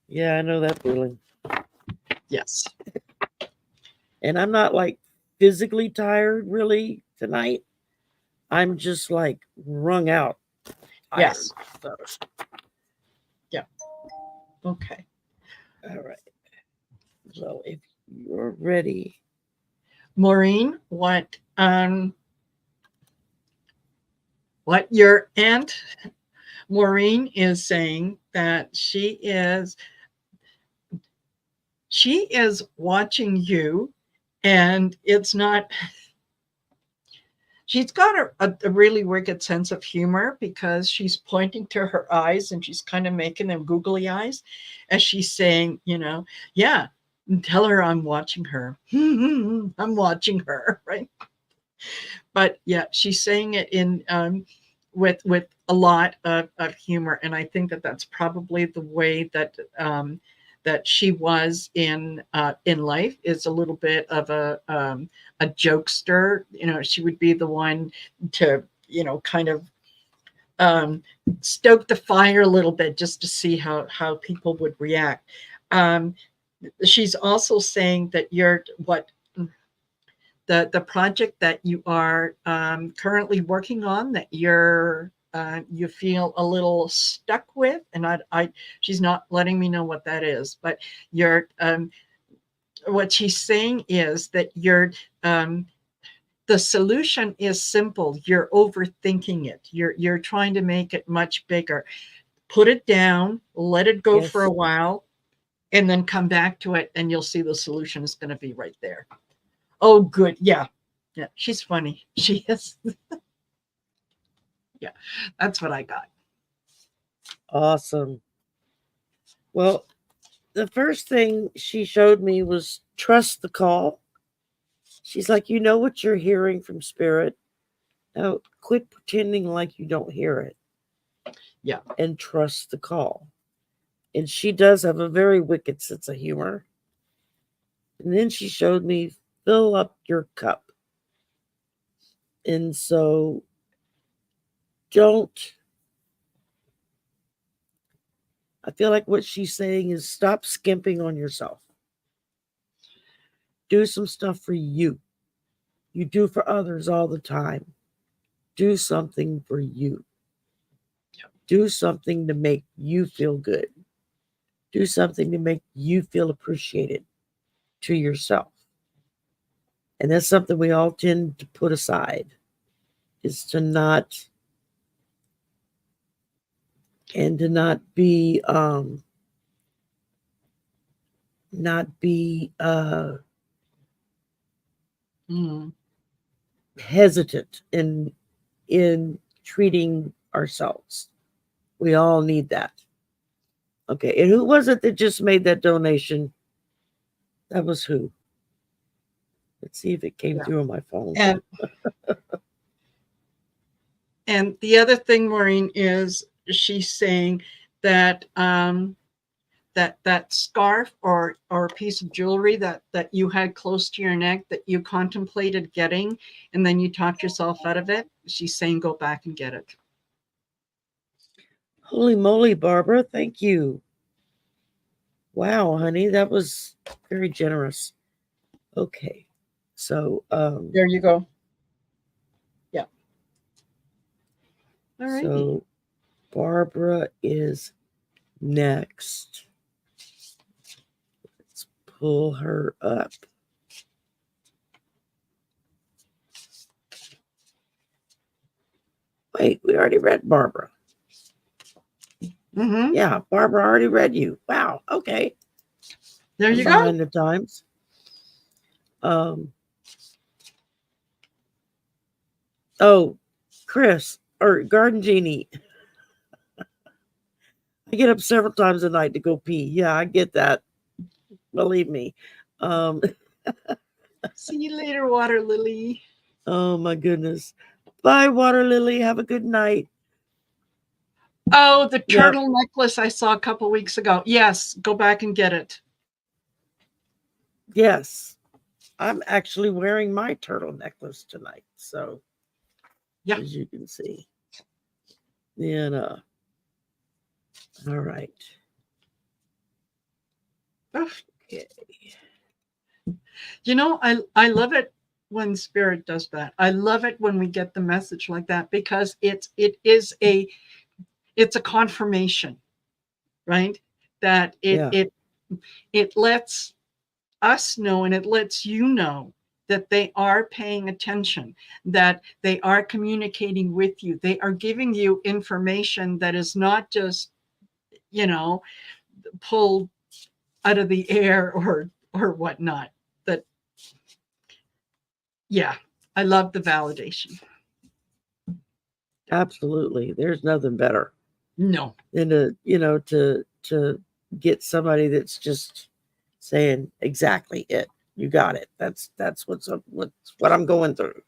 Yeah, I know that feeling. Yes. And I'm not like physically tired really tonight. I'm just like wrung out tired. Yes. So, Yeah. Okay. all right. So if you're ready. Maureen, what your aunt Maureen is saying that she is watching you, and it's not, she's got a really wicked sense of humor because she's pointing to her eyes and she's kind of making them googly eyes as she's saying, yeah, tell her I'm watching her. I'm watching her, right? But yeah, she's saying it in with a lot of humor, and I think that that's probably the way that she was in life, is a little bit of a jokester. She would be the one to kind of um, stoke the fire a little bit just to see how people would react. Um, she's also saying that the project that you are currently working on, that you feel a little stuck with, and she's not letting me know what that is, but you're what she's saying is that the solution is simple. You're overthinking it. You're trying to make it much bigger. Put it down, let it go for Yes. a while, and then come back to it, and you'll see the solution is going to be right there. Oh, good. Yeah. Yeah. She's funny. She is. Yeah. That's what I got. Awesome. Well, the first thing she showed me was trust the call. She's like, you know what you're hearing from spirit. Now quit pretending like you don't hear it. Yeah. And trust the call. And she does have a very wicked sense of humor. And then she showed me fill up your cup. And so I feel like what she's saying is stop skimping on yourself. Do some stuff for you. You do for others all the time. Do something for you. Do something to make you feel good. Do something to make you feel appreciated to yourself. And that's something we all tend to put aside, is to not be Mm. hesitant in treating ourselves. We all need that. Okay, and who was it that just made that donation? That was who? Let's see if it came Yeah. through on my phone. And the other thing, Maureen, is she's saying that that scarf or piece of jewelry that you had close to your neck that you contemplated getting, and then you talked yourself out of it. She's saying go back and get it. Holy moly, Barbara, thank you. Wow, honey, that was very generous. Okay, so There you go. Yeah. All right. so Barbara is next. Let's pull her up. Wait, we already read Barbara. Mm-hmm. Yeah, Barbara already read you. Wow, okay. There I'm you go. behind the times. Oh, Chris or Garden Genie. I get up several times a night to go pee. Yeah, I get that. Believe me. See you later, water lily. Oh my goodness. Bye, Water Lily. Have a good night. Oh, the Yep. turtle necklace I saw a couple weeks ago. Yes, go back and get it. Yes. I'm actually wearing my turtle necklace tonight. So, Yeah. as you can see. And All right. Okay. You know, I love it when spirit does that. I love it when we get the message like that, because it's a confirmation, right? That Yeah. it lets us know, and it lets you know that they are paying attention, that they are communicating with you. They are giving you information that is not just, pulled out of the air or whatnot. That, yeah, I love the validation. Absolutely. There's nothing better No. than to get somebody that's just saying exactly it. You got it. That's what's up. What's what I'm going through.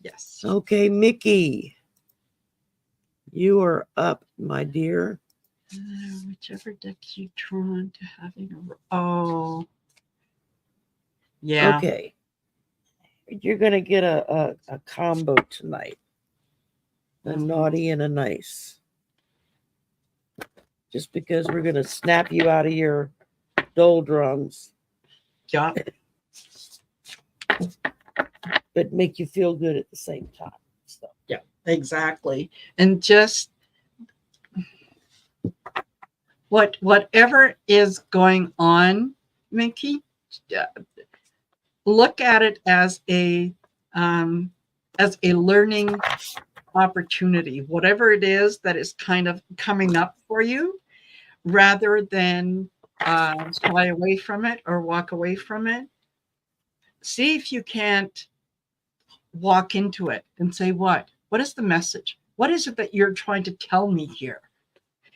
Yes. Okay, Mickey, you are up, my dear. Whichever deck you drawn to having a. Oh. Yeah. Okay. You're gonna get a combo tonight. A naughty and a nice. Just because we're gonna snap you out of your doldrums, Yeah. but make you feel good at the same time. So Yeah, exactly. And just whatever is going on, Mickey, look at it as a learning opportunity. Whatever it is that is kind of coming up for you, rather than shy away from it or walk away from it. See if you can't walk into it and say, what is the message? What is it that you're trying to tell me here?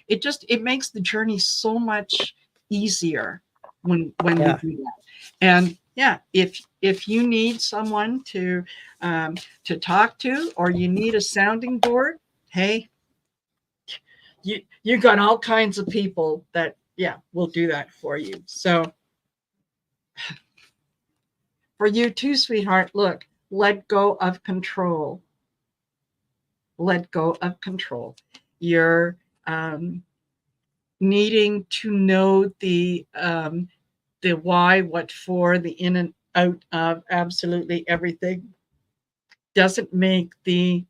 It makes the journey so much easier when yeah. you do that. And yeah, if you need someone to talk to, or you need a sounding board, hey, you got all kinds of people that will do that for you. So for you too, sweetheart, look, let go of control. Let go of control. You're needing to know the why, what for, the in and out of absolutely everything doesn't make the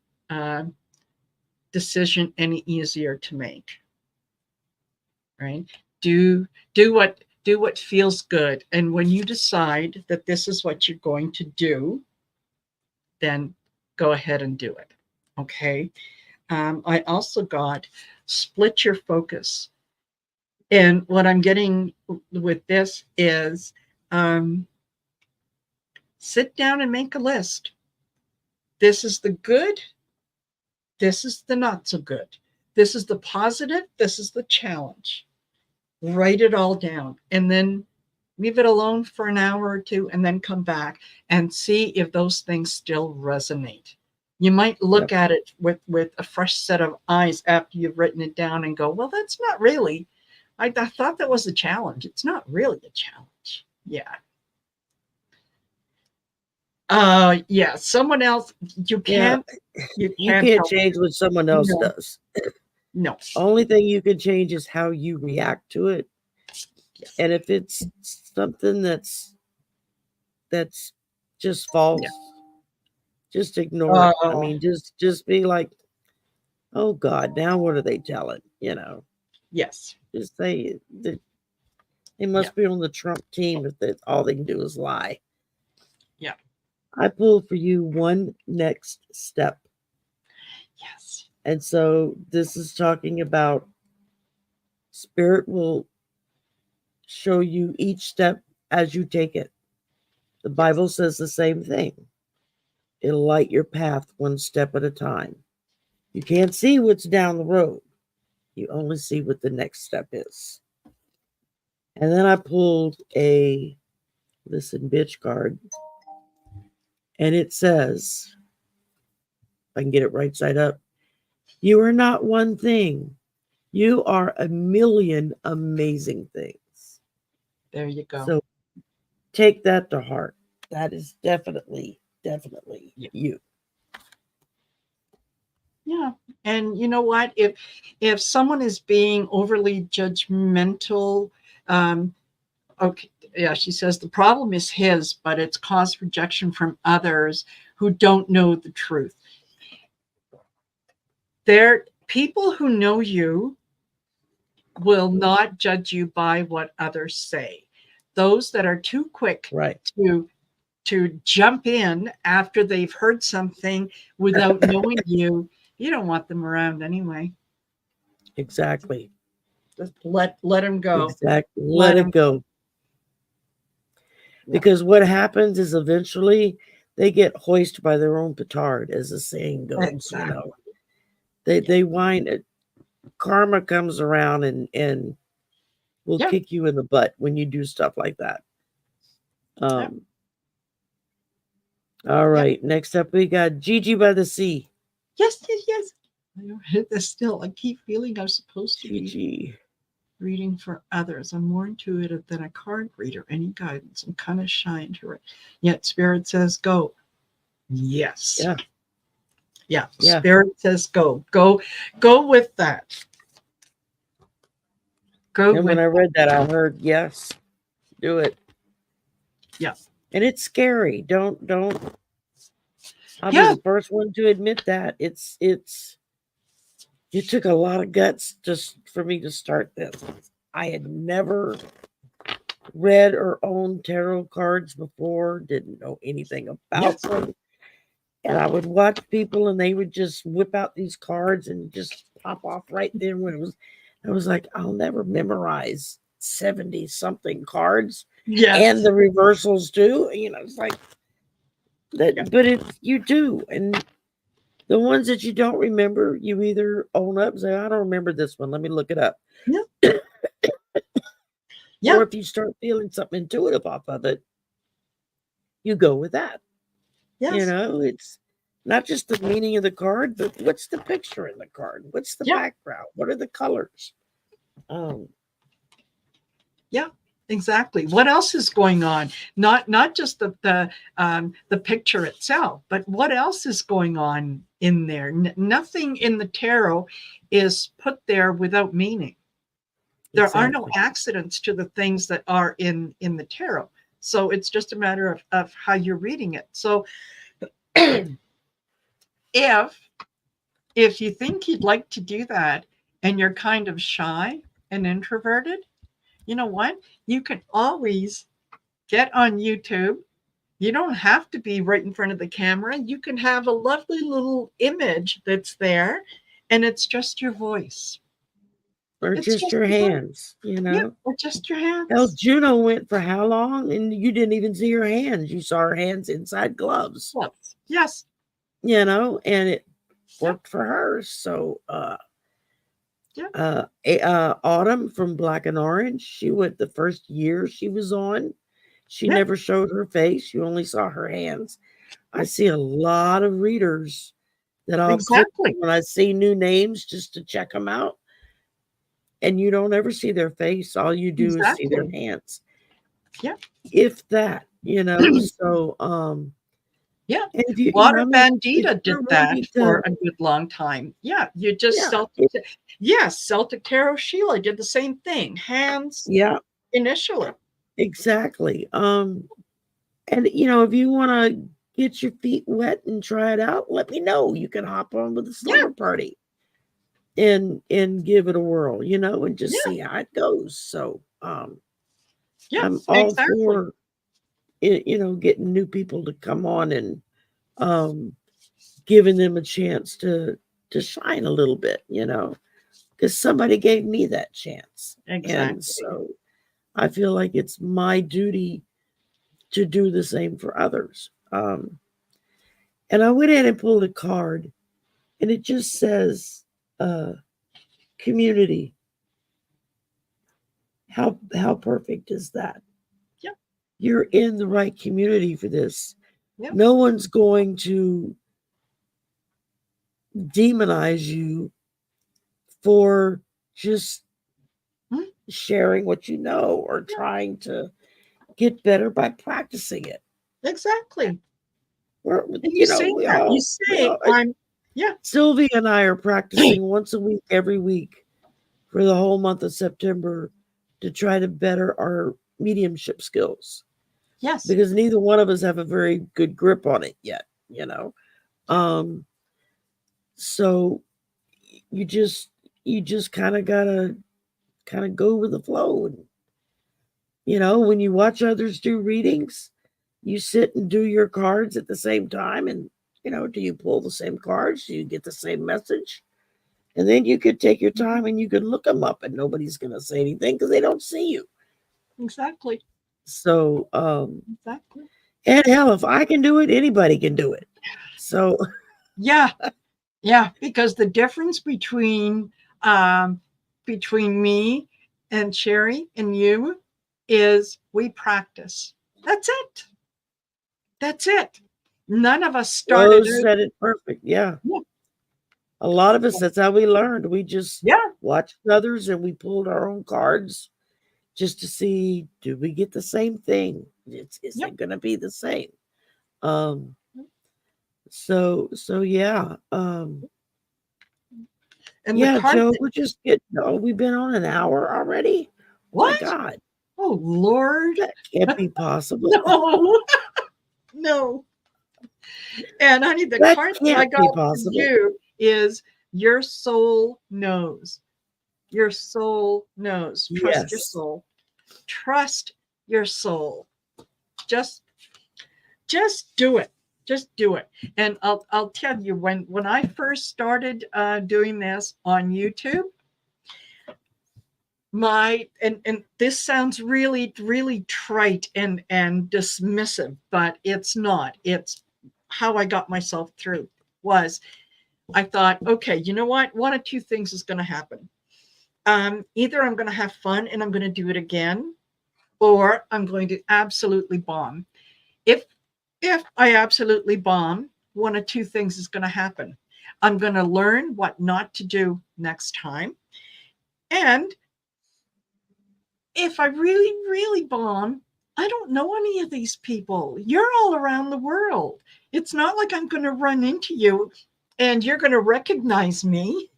decision any easier to make. Right? Do what feels good, and when you decide that this is what you're going to do, then go ahead and do it. Okay. I also got split your focus. And what I'm getting with this is sit down and make a list. This is the good. This is the not so good. This is the positive. This is the challenge. Write it all down, and then leave it alone for an hour or two, and then come back and see if those things still resonate. You might look at it with a fresh set of eyes after you've written it down and go, well, that's not really, I thought that was a challenge. It's not really a challenge. Yeah. Yeah. Someone else, you can't help change what someone else does. No. Only thing you can change is how you react to it. Yes. And if it's something that's just false, just ignore it. I mean, just be like, oh God, now what are they telling? Yes. Just say that they must be on the Trump team if all they can do is lie. Yeah. I pulled for you one next step. Yes. And so this is talking about spirit will show you each step as you take it. The Bible says the same thing. It'll light your path one step at a time. You can't see what's down the road. You only see what the next step is. And then I pulled a listen bitch card. And it says, if I can get it right side up, you are not one thing. You are a million amazing things. There you go. So take that to heart. That is definitely you. Yeah. And you know what? If someone is being overly judgmental, okay, yeah, she says the problem is his, but it's caused rejection from others who don't know the truth. There, people who know you will not judge you by what others say. Those that are too quick Right. to jump in after they've heard something without knowing you, you don't want them around anyway. Exactly. Just let them go. Exactly. Let Let them it go. Yeah. Because what happens is eventually they get hoisted by their own petard, as the saying goes. Exactly. You know, they whine it. Karma comes around and will Yeah. kick you in the butt when you do stuff like that. All right. Next up, we got Gigi by the Sea. Yes, yes, yes. I don't hit this still. I keep feeling I'm supposed to be Gigi. reading for others. I'm more intuitive than a card reader. Any guidance? I'm kind of shy into it. Yet Spirit says go. Yes. Yeah. Yeah. Yeah. Spirit says go. Go with that. Go And with when I read that, I heard, yes, do it. Yeah. And it's scary. Don't. I'll be Yeah. the first one to admit that. It took a lot of guts just for me to start this. I had never read or owned tarot cards before, didn't know anything about Yes. them. And I would watch people and they would just whip out these cards and just pop off right there when I was like, I'll never memorize 70 something cards Yes. and the reversals too. You know, it's like that, Yeah. but you do. And the ones that you don't remember, you either own up and say, I don't remember this one. Let me look it up. Yeah. Yeah. Or if you start feeling something intuitive off of it, you go with that. You Yes. know, it's not just the meaning of the card, but what's the picture in the card? What's the Yeah. background? What are the colors? Yeah. Exactly. What else is going on? Not just the picture itself, but what else is going on in there? Nothing in the tarot is put there without meaning. There are no Exactly. accidents to the things that are in the tarot. So it's just a matter of how you're reading it. So if you think you'd like to do that and you're kind of shy and introverted, you know what? You can always get on YouTube. You don't have to be right in front of the camera. You can have a lovely little image that's there and it's just your voice. Or It's just your your voice. hands, you Yeah, know? or just your hands. Hell, Juno went for how long? And you didn't even see her hands. You saw her hands inside gloves. Yes. You know, and it worked for her. So Autumn from Black and Orange, she went the first year she was on. She never showed her face. You only saw her hands. I see a lot of readers that I'll click when I see new names just to check them out. And you don't ever see their face. All you do is see their hands. Yeah. If that, you know. So yeah. if you, Water I mean, Bandita did that for a good long time. Yeah. You just Celtic Tarot Sheila did the same thing. Hands. Yeah. Initially. Exactly. And you know, if you want to get your feet wet and try it out, let me know. You can hop on with the slumber party and give it a whirl, you know, and just see how it goes. So I'm all for it, you know, getting new people to come on and giving them a chance to shine a little bit, you know, because somebody gave me that chance. And so I feel like it's my duty to do the same for others. And I went in and pulled a card, and it just says community. How perfect is that? Yeah. You're in the right community for this. Yeah. No one's going to demonize you for just sharing what you know or trying to get better by practicing it. Exactly. Or, you say Yeah. Sylvia and I are practicing once a week, every week for the whole month of September to try to better our mediumship skills Yes. because neither one of us have a very good grip on it yet, you know. Um, so you just kind of gotta go with the flow, and when you watch others do readings, you sit and do your cards at the same time, and do you pull the same cards? Do you get the same message? And then you could take your time and you could look them up, and nobody's gonna say anything because they don't see you. Exactly. So, Exactly. and hell, if I can do it, anybody can do it. So, Yeah. Yeah. Because the difference between me and Sherry and you is we practice. That's it. That's it. None of us started Rose out. said it perfect. Yeah. Yeah. A lot of us, that's how we learned. We just Yeah. watched others and we pulled our own cards just to see, do we get the same thing? Is Yep. it going to be the same? So yeah. And the Yeah, card. Joe, we're just getting, we've been on an hour already. What? My God, Oh, Lord. that can't be possible. No. No. And honey, the That card that I can't got be for possible. you is your soul knows. Your soul knows. Trust your Yes. soul. Trust your soul. Just do it. Just do it. And I'll tell you, when I first started doing this on YouTube, and this sounds really trite and dismissive, but it's not. It's how I got myself through. Was I thought, okay, you know what? One of two things is going to happen. Either I'm going to have fun and I'm going to do it again, or I'm going to absolutely bomb. If I absolutely bomb, one of two things is going to happen. I'm going to learn what not to do next time, and if I really bomb, I don't know any of these people. You're all around the world. It's not like I'm going to run into you and you're going to recognize me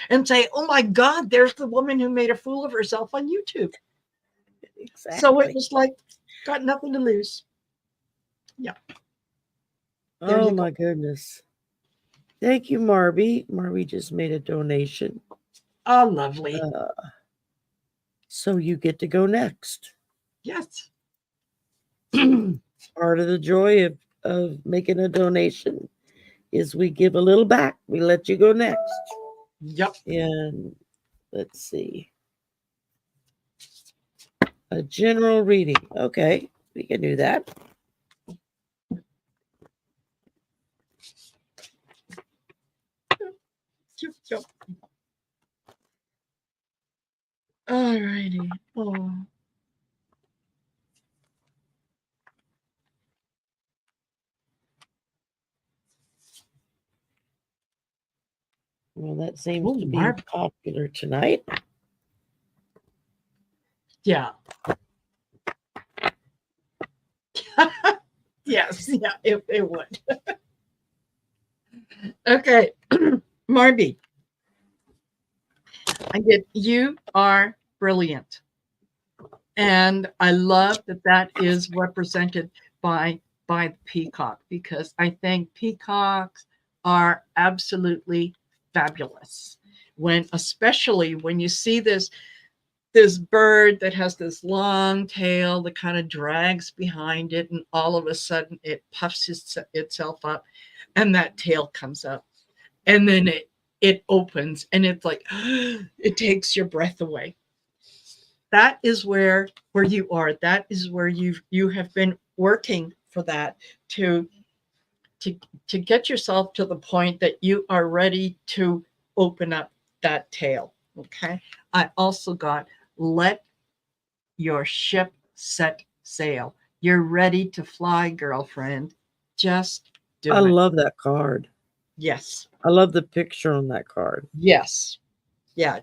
and say, oh my God, there's the woman who made a fool of herself on YouTube. Exactly. So it was like, got nothing to lose. Yeah. There Oh you go. my goodness. Thank you, Marby. Marby just made a donation. Oh, lovely. So you get to go next. Yes. Part of the joy of making a donation is we give a little back. We let you go next. Yep. And let's see. A general reading. Okay, we can do that. Yep. All righty. Oh. Well, that seems to be popular tonight. Yeah. Yes. Yeah, it would. Okay. Marby, I get you are brilliant. And I love that is represented by the peacock, because I think peacocks are absolutely fabulous. Especially when you see this bird that has this long tail that kind of drags behind it, and all of a sudden it puffs itself up and that tail comes up, and then it opens, and it's like it takes your breath away. That is where you are. That is where you have been working for that, to get yourself to the point that you are ready to open up that tail. Okay. I also got, let your ship set sail. You're ready to fly, girlfriend. Just do it. I love that card. Yes. I love the picture on that card. Yes. Yeah.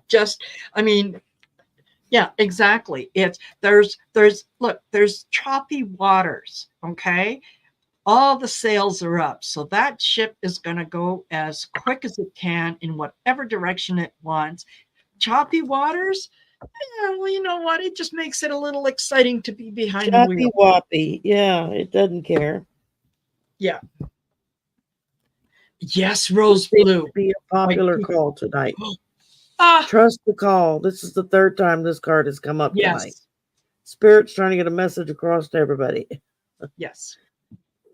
Yeah, exactly. There's choppy waters. Okay. all the sails are up. So that ship is going to go as quick as it can in whatever direction it wants. Choppy waters, yeah, well, you know what? It just makes it a little exciting to be behind the Choppy wheel. woppy. Yeah, it doesn't care. Yeah. Yes, Rose Seems Blue. to be a popular call tonight. Ah, Trust the call. This is the third time this card has come up tonight. yes. Spirit's trying to get a message across to everybody. Yes.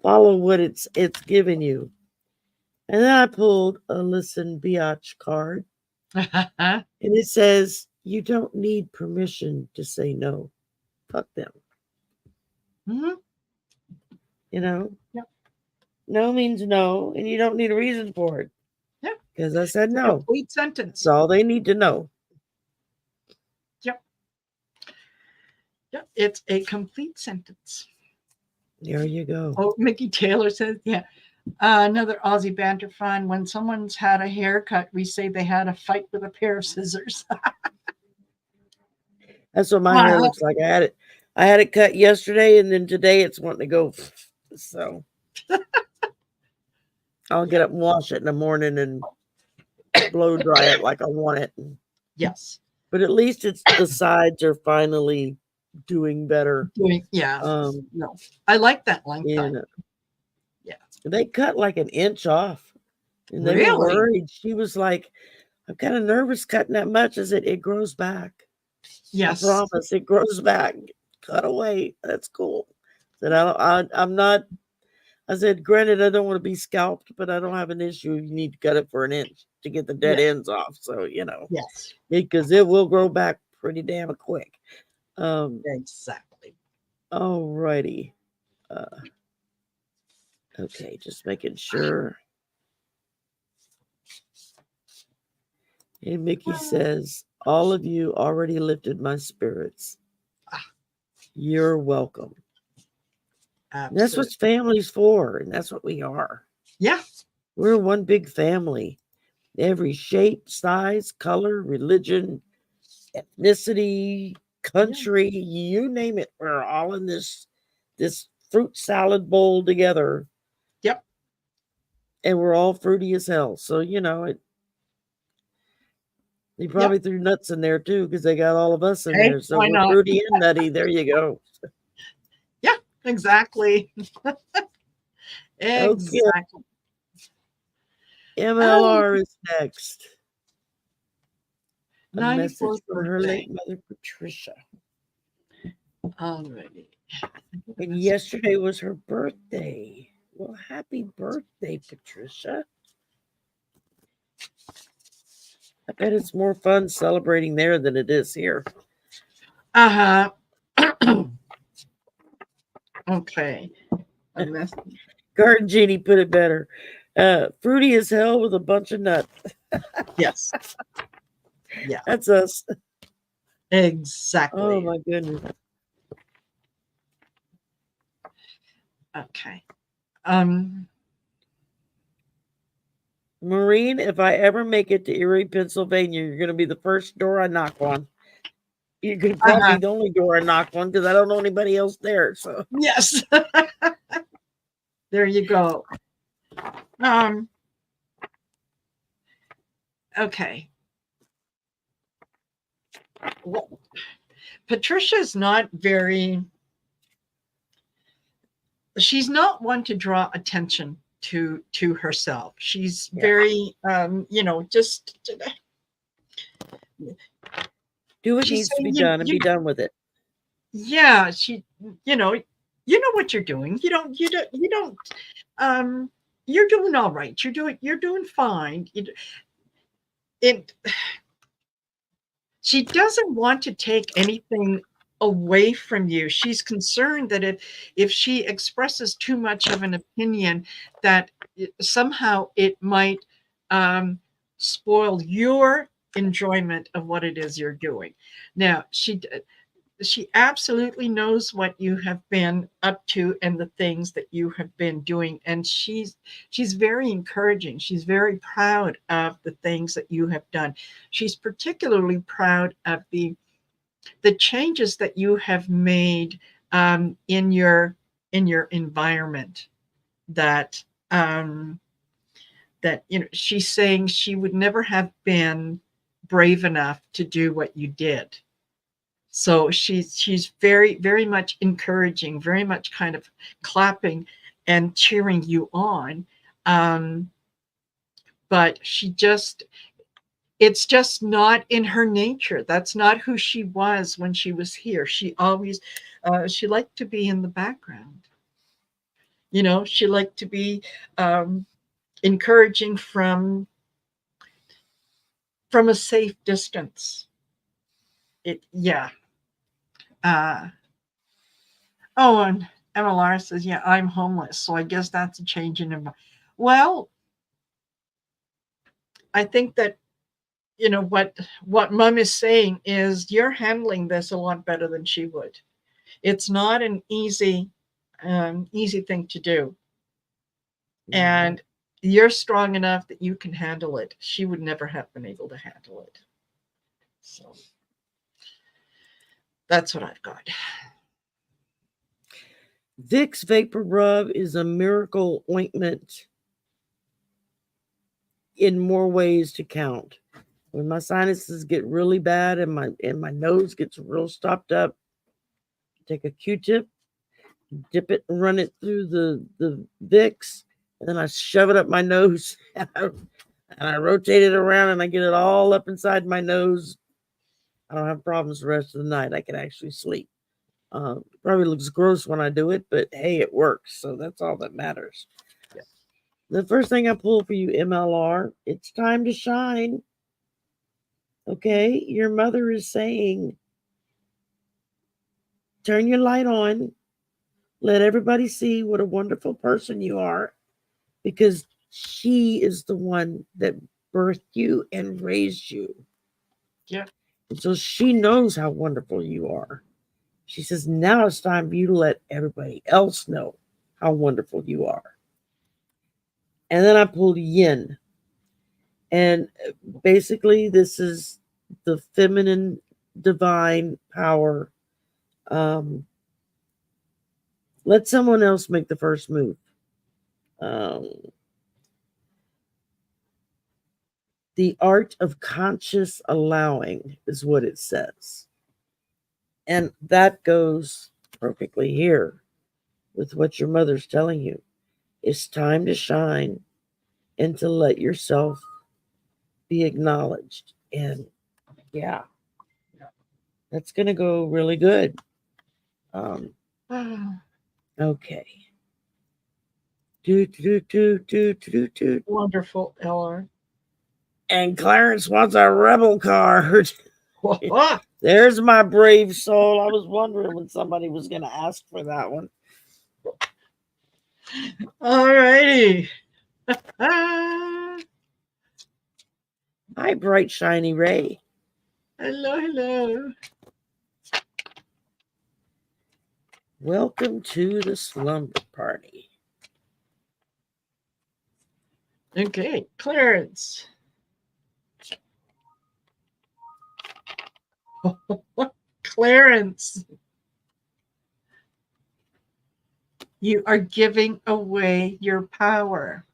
Follow what it's giving you. And then I pulled a listen biatch card. And it says, you don't need permission to say no. Fuck them. Mhm. You know? Yep. No means no, and you don't need a reason for it. Yeah. Because I said It's a no. complete sentence. That's all they need to know. Yep. Yep. It's a complete sentence. There you go. Oh, Mickey Taylor says, yeah. Another Aussie banter fun. When someone's had a haircut, we say they had a fight with a pair of scissors. That's what my hair looks like. I had it cut yesterday, and then today it's wanting to go. So I'll get up and wash it in the morning and blow dry it like I want it. Yes. But at least it's the sides are finally doing better. Yeah. No, I like that length. Yeah. They cut like an inch off. And they Really? were worried. She was like, I'm kind of nervous cutting that much. I said, it grows back. Yes. I promise it grows back. Cut away. That's cool. I said, I'm not. I said, granted, I don't want to be scalped, but I don't have an issue. You need to cut it for an inch to get the dead ends off. So, you know. Yes. Because it will grow back pretty damn quick. Exactly. All righty. Okay, just making sure. And Mickey says, all of you already lifted my spirits. You're welcome. Absolutely. That's what family's for, and that's what we are. Yeah. We're one big family. Every shape, size, color, religion, ethnicity, country, you name it. We're all in this fruit salad bowl together. Yep. And we're all fruity as hell. So, you know, they probably threw nuts in there too, because they got all of us in there. So we're fruity and nutty. There you go. Yeah, exactly. Exactly. Okay. MLR is next. A message from her late mother, Patricia. Alrighty. And yesterday was her birthday. Well, happy birthday, Patricia. I bet it's more fun celebrating there than it is here. Uh-huh. Okay. Garden Genie put it better. Fruity as hell with a bunch of nuts. Yes. Yeah. That's us. Exactly. Oh my goodness. Okay. Maureen, if I ever make it to Erie, Pennsylvania, you're going to be the first door I knock on. You're going to probably be the only door I knock on because I don't know anybody else there. So yes. There you go. Okay. Well, Patricia's not very. She's not one to draw attention to herself. She's very, just do what needs to be done and be done with it. Yeah, she, you know what you're doing. You don't. You're doing all right. You're doing fine. She doesn't want to take anything away from you. She's concerned that if she expresses too much of an opinion, that somehow it might spoil your enjoyment of what it is you're doing. Now, she absolutely knows what you have been up to and the things that you have been doing, and she's very encouraging. She's very proud of the things that you have done. She's particularly proud of the changes that you have made in your environment. that that she's saying she would never have been brave enough to do what you did. So she's very, very much encouraging, very much kind of clapping and cheering you on. Um, but it's just not in her nature. That's not who she was when she was here. She always, she liked to be in the background. She liked to be encouraging from a safe distance. Yeah. Uh, oh, and MLR says, yeah, I'm homeless. So I guess that's a change in environment. Well, I think that, what mom is saying is you're handling this a lot better than she would. It's not an easy thing to do. And you're strong enough that you can handle it. She would never have been able to handle it. So that's what I've got. Vicks Vapor Rub is a miracle ointment in more ways to count. When my sinuses get really bad and my nose gets real stopped up, take a Q-tip, dip it and run it through the Vicks, and then I shove it up my nose and I rotate it around and I get it all up inside my nose. I don't have problems the rest of the night. I can actually sleep. Probably looks gross when I do it, but hey, it works. So that's all that matters. Yeah. The first thing I pull for you, MLR, it's time to shine. Okay, your mother is saying, turn your light on. Let everybody see what a wonderful person you are, because she is the one that birthed you and raised you. Yeah. And so she knows how wonderful you are. She says, now it's time for you to let everybody else know how wonderful you are. And then I pulled yin. And basically, this is the feminine divine power. Let someone else make the first move. The art of conscious allowing is what it says. And that goes perfectly here with what your mother's telling you. It's time to shine and to let yourself be acknowledged. And yeah, that's going to go really good. Okay. Wonderful, LR. And Clarence wants a rebel card. There's my brave soul. I was wondering when somebody was going to ask for that one. All righty. Hi, bright, shiny ray. Hello, hello. Welcome to the slumber party. Okay, Clarence. Clarence. You are giving away your power.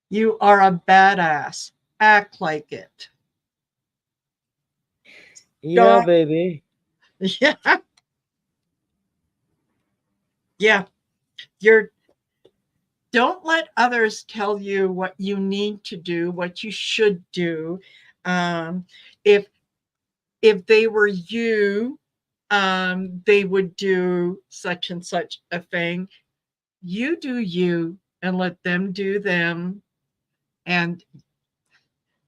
You are a badass. Act like it. Yeah, baby. Yeah. Yeah. Don't let others tell you what you need to do, what you should do. If they were you, they would do such and such a thing. You do you and let them do them. And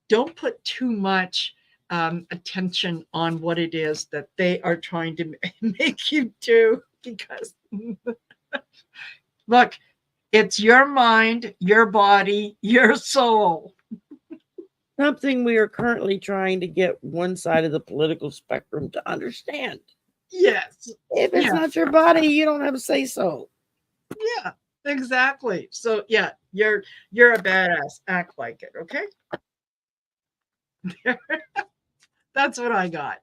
don't put too much attention on what it is that they are trying to make you do, because look, it's your mind, your body, your soul. Something we are currently trying to get one side of the political spectrum to understand. Yes. If it's not your body, you don't have a say so. Yeah, exactly. So yeah, you're a badass. Act like it, okay? That's what I got.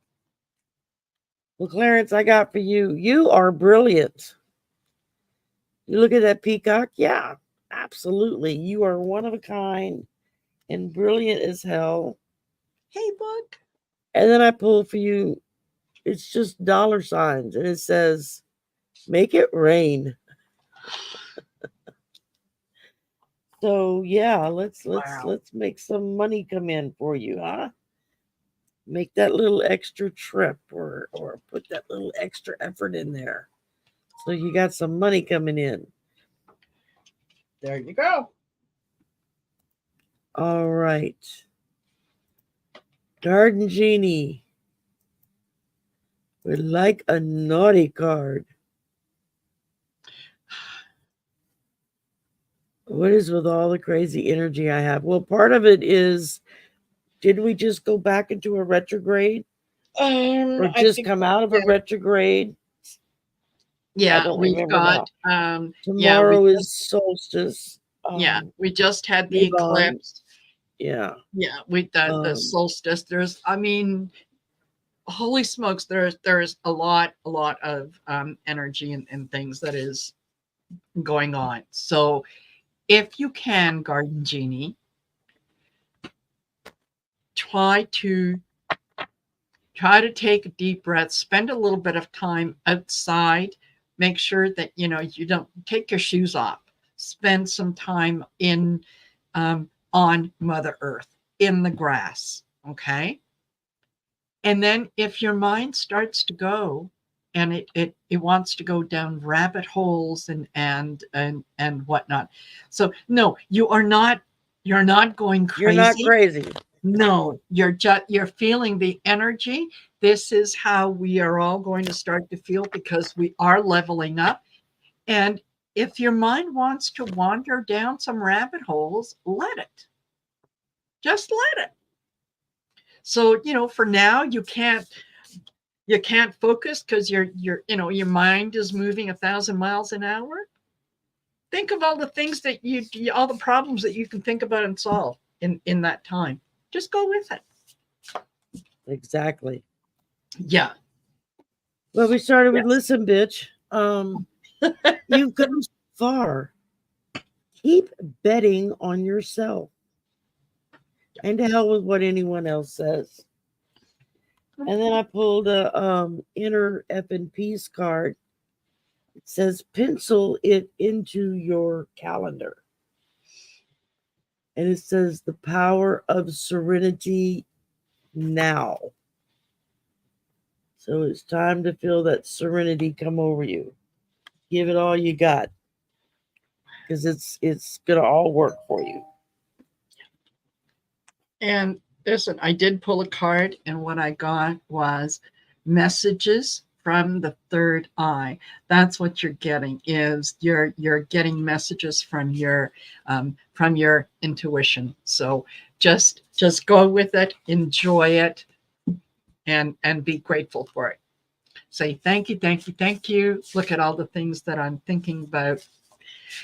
Well, Clarence, I got for you. You are brilliant. You look at that peacock? Yeah, absolutely. You are one of a kind and brilliant as hell. Hey, book. And then I pull for you, it's just dollar signs, and it says, make it rain. So yeah, let's Wow. make some money come in for you, huh? Make that little extra trip or put that little extra effort in there. So you got some money coming in. There you go. All right. Garden Genie would like a naughty card. What is with all the crazy energy I have? Well, part of it is, did we just go back into a retrograde or I just think come out of a retrograde? I don't we've remember got now. Tomorrow is solstice. we just had the Move on. eclipse. Yeah. Yeah, with the solstice. There's, I mean, holy smokes, there's a lot of energy and things that is going on. So if you can, Garden Genie, try to take a deep breath, spend a little bit of time outside, make sure that you don't take your shoes off, spend some time in on Mother Earth, in the grass, okay? And then if your mind starts to go and it wants to go down rabbit holes and whatnot. So no, you're not going crazy. You're not crazy. No, you're feeling the energy. This is how we are all going to start to feel, because we are leveling up. And if your mind wants to wander down some rabbit holes, let it. Just let it. So, for now you can't focus because your mind is moving 1,000 miles an hour. Think of all the things that all the problems that you can think about and solve in that time. Just go with it. Exactly. Yeah. Well, we started with listen, bitch. You've gone so far. Keep betting on yourself. And to hell with what anyone else says. And then I pulled a inner F and Peace card. It says pencil it into your calendar. And it says the power of serenity now. So it's time to feel that serenity come over you. Give it all you got, because it's gonna all work for you. And listen, I did pull a card, and what I got was messages from the third eye. That's what you're getting. Is you're getting messages from your intuition. So just go with it, enjoy it, and be grateful for it. Say thank you, thank you, thank you. Look at all the things that I'm thinking about.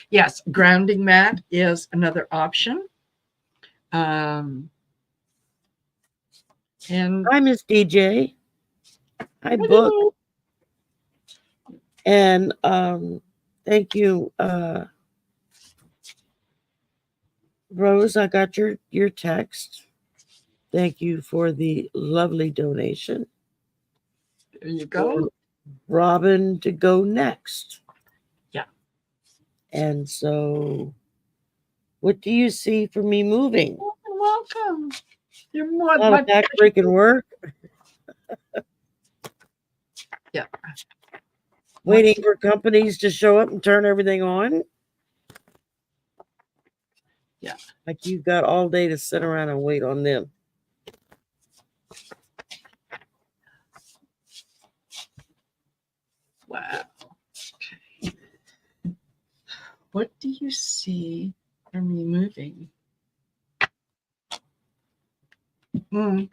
Yes, grounding mat is another option. And Hi, Miss DJ. Hi, hello. Book. And thank you, Rose. I got your text. Thank you for the lovely donation. There you go. Robin to go next. Yeah. And so, what do you see for me moving? Welcome. You're more A lot of back-breaking work. Yeah. Waiting for companies to show up and turn everything on. Yeah. Like you've got all day to sit around and wait on them. Wow. Okay. What do you see for me moving? For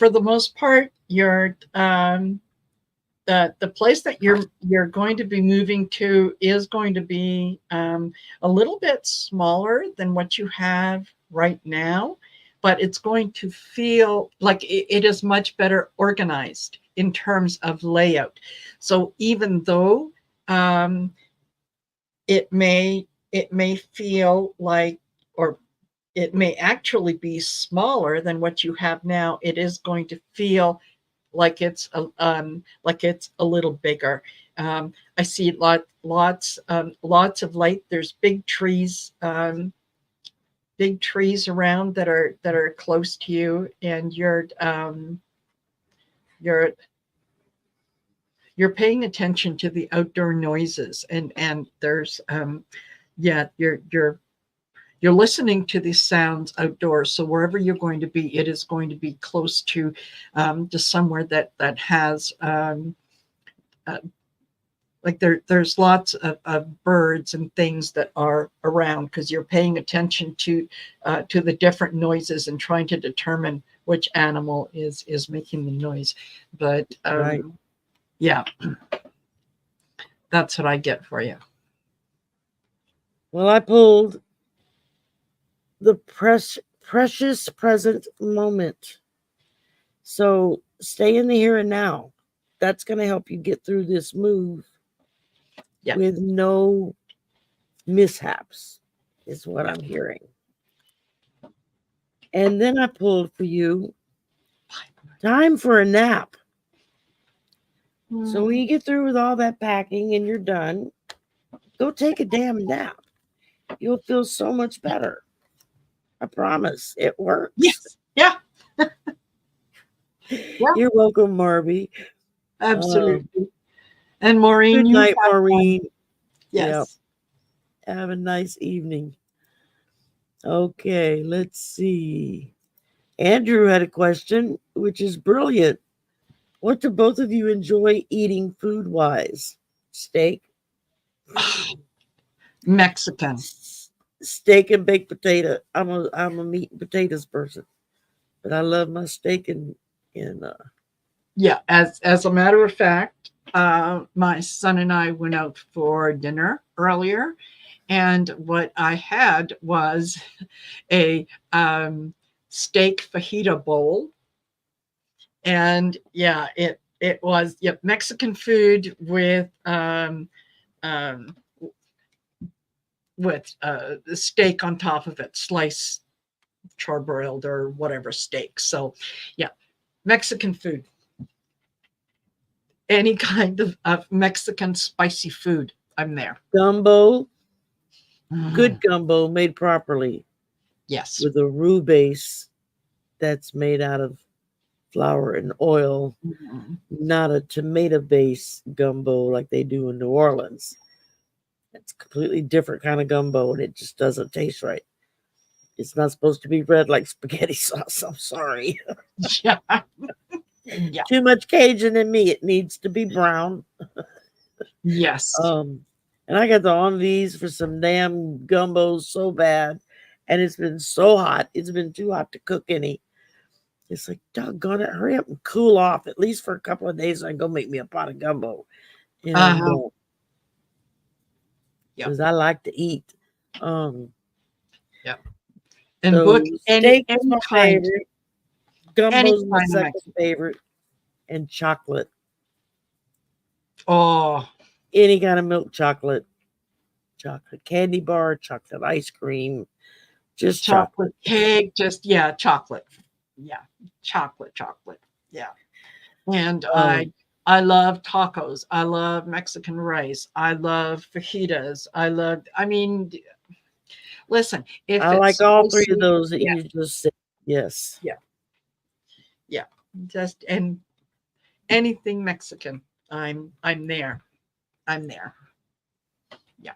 the most part, you're the place that you're going to be moving to is going to be a little bit smaller than what you have right now, but it's going to feel like it is much better organized in terms of layout. So even though It may feel like, or it may actually be smaller than what you have now. It is going to feel like it's a little bigger. I see lots of light. There's big trees around that are close to you, and you're paying attention to the outdoor noises, and there's you're listening to these sounds outdoors. So wherever you're going to be, it is going to be close to somewhere that has like there's lots of birds and things that are around, because you're paying attention to the different noises and trying to determine which animal is making the noise. But Right. yeah, that's what I get for you. Well, I pulled the precious present moment. So stay in the here and now. That's going to help you get through this move with no mishaps, is what I'm hearing. And then I pulled for you time for a nap. So when you get through with all that packing and you're done, go take a damn nap. You'll feel so much better. I promise. It works. Yes. Yeah. You're welcome, Marby. Absolutely. And Maureen, good night, Maureen. Yes. Yep. Have a nice evening. Okay, let's see. Andrew had a question, which is brilliant. What do both of you enjoy eating food-wise? Steak? Mexican. Steak and baked potato. I'm a meat and potatoes person, but I love my steak and yeah. As a matter of fact, my son and I went out for dinner earlier, and what I had was a steak fajita bowl, and yeah, it was Mexican food with the steak on top of it, sliced, charbroiled, or whatever steak. So yeah, Mexican food. Any kind of Mexican spicy food, I'm there. Gumbo, good gumbo made properly. Yes. With a roux base that's made out of flour and oil, not a tomato base gumbo like they do in New Orleans. It's a completely different kind of gumbo, and it just doesn't taste right. It's not supposed to be red like spaghetti sauce. I'm sorry. Yeah. Too much Cajun in me. It needs to be brown. Yes. And I got the on these for some damn gumbos so bad, and it's been so hot. It's been too hot to cook any. It's like, doggone it, hurry up and cool off at least for a couple of days, so I can go make me a pot of gumbo. And because I like to eat. And so book steak is my kind. favorite. Gumbo's my second favorite, and chocolate. Oh, any kind of milk chocolate candy bar, chocolate ice cream, just chocolate cake, just chocolate. Yeah, chocolate. Yeah. And I love tacos. I love Mexican rice. I love fajitas. Listen, if I like all three of those that you just said. Yes. Yeah. Just and anything Mexican, I'm there. I'm there. Yeah.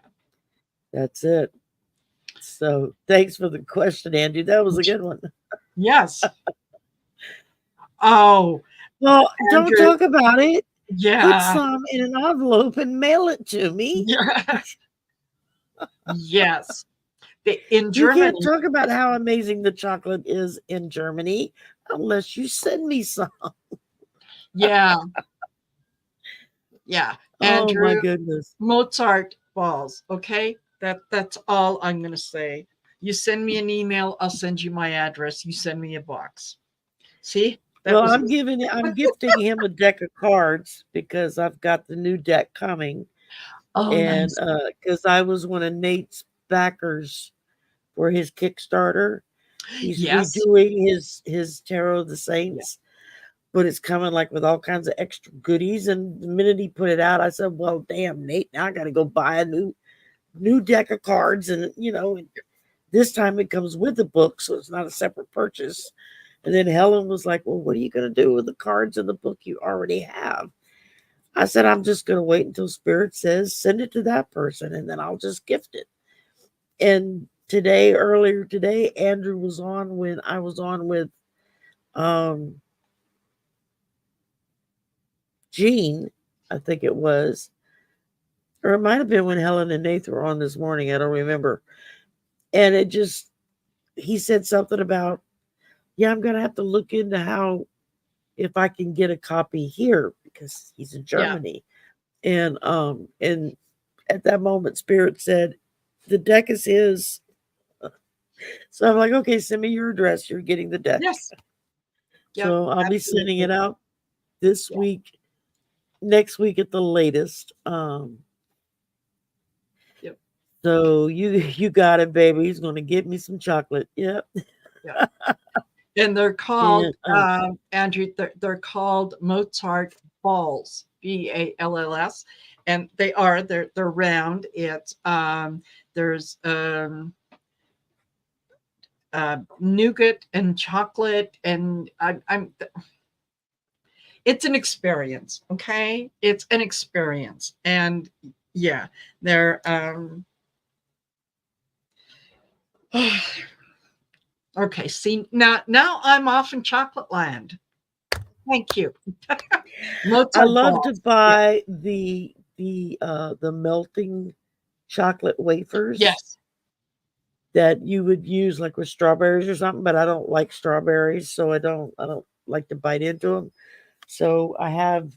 That's it. So thanks for the question, Andy. That was a good one. Yes. Oh. Well, Andrew, don't talk about it. Yeah. Put some in an envelope and mail it to me. Yeah. Yes. In Germany, you can't talk about how amazing the chocolate is in Germany unless you send me some. Yeah. Yeah. Andrew, oh my goodness. Mozart balls. Okay. That's all I'm going to say. You send me an email, I'll send you my address. You send me a box. See? Well, I'm gifting him a deck of cards because I've got the new deck coming. Oh, And nice. because I was one of Nate's backers for his Kickstarter. He's Yes. redoing his Tarot of the Yeah. Saints, but it's coming like with all kinds of extra goodies. And the minute he put it out, I said, "Well, damn, Nate, now I got to go buy a new deck of cards." And this time it comes with the book, so it's not a separate purchase. And then Helen was like, "Well, what are you going to do with the cards in the book you already have?" I said, "I'm just going to wait until Spirit says send it to that person, and then I'll just gift it." And earlier today, Andrew was on when I was on with Jean, I think it was, or it might have been when Helen and Nathan were on this morning. I don't remember. And he said something about, yeah, I'm going to have to look into if I can get a copy here because he's in Yeah. Germany. And at that moment, Spirit said, the deck is his. So I'm like, okay, send me your address. You're getting the deck. Yes. Yep, So I'll be sending it absolutely. out this Yeah. week, next week at the latest. Yep. So you got it, baby. He's gonna get me some chocolate. Yep. Yeah. And they're called And, Andrew. They're called Mozart balls, balls, and they're round. It's there's nougat and chocolate, and I'm. It's an experience, okay? It's an experience, and yeah, they're okay. See, now I'm off in chocolate land. Thank you. I Mozart love to balls. Yeah. buy the melting chocolate wafers Yes. that you would use like with strawberries or something, but I don't like strawberries, so I don't like to bite into them. So I have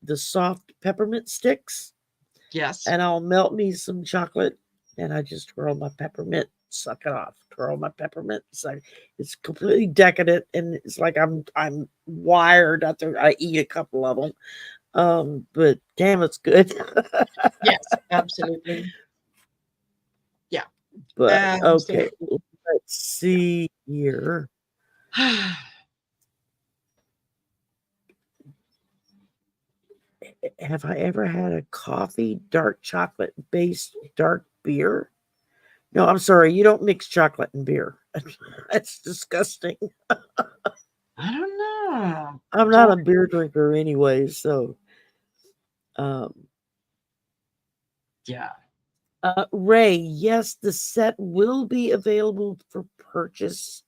the soft peppermint sticks, Yes. and I'll melt me some chocolate, and I just twirl my peppermint, suck it off, twirl my peppermint. It's completely decadent, and it's like I'm wired after I eat a couple of them. But damn, it's good. Yes. Absolutely. Yeah. But okay, Absolutely. let's see here. Have I ever had a coffee dark chocolate based dark beer? No, I'm sorry. You don't mix chocolate and beer. That's disgusting. I don't know. I'm not Dark. a beer drinker anyway, so um Yeah. Ray, yes, the set will be available for purchase.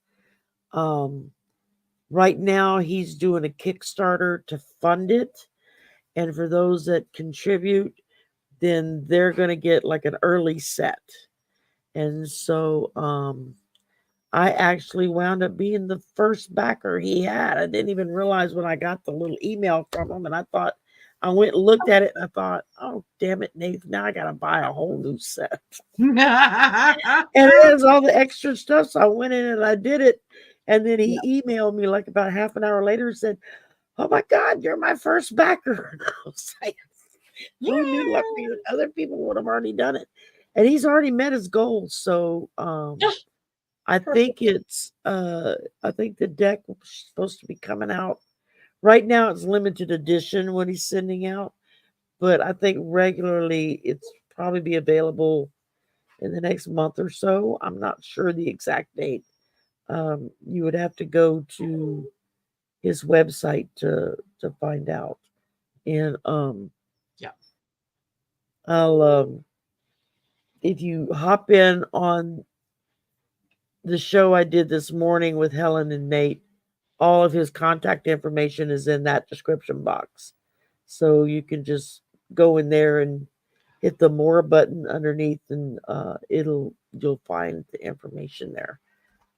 Um right now he's doing a Kickstarter to fund it. And for those that contribute, then they're gonna get like an early set. And so I actually wound up being the first backer he had. I didn't even realize when I got the little email from him, and I went and looked at it, and I thought, oh damn it, Nathan, now I gotta buy a whole new set. And it has all the extra stuff. So I went in and I did it. And then Yeah. he emailed me like about half an hour later and said, oh my God, you're my first backer. And I was like, who knew other people would have already done it? And he's already met his goals. So I think I think the deck was supposed to be coming out. Right now it's limited edition what he's sending out, but I think regularly it's probably be available in the next month or so. I'm not sure the exact date. You would have to go to his website to find out. And Yeah. I'll if you hop in on the show I did this morning with Helen and Nate, all of his contact information is in that description box. So you can just go in there and hit the more button underneath and you'll find the information there.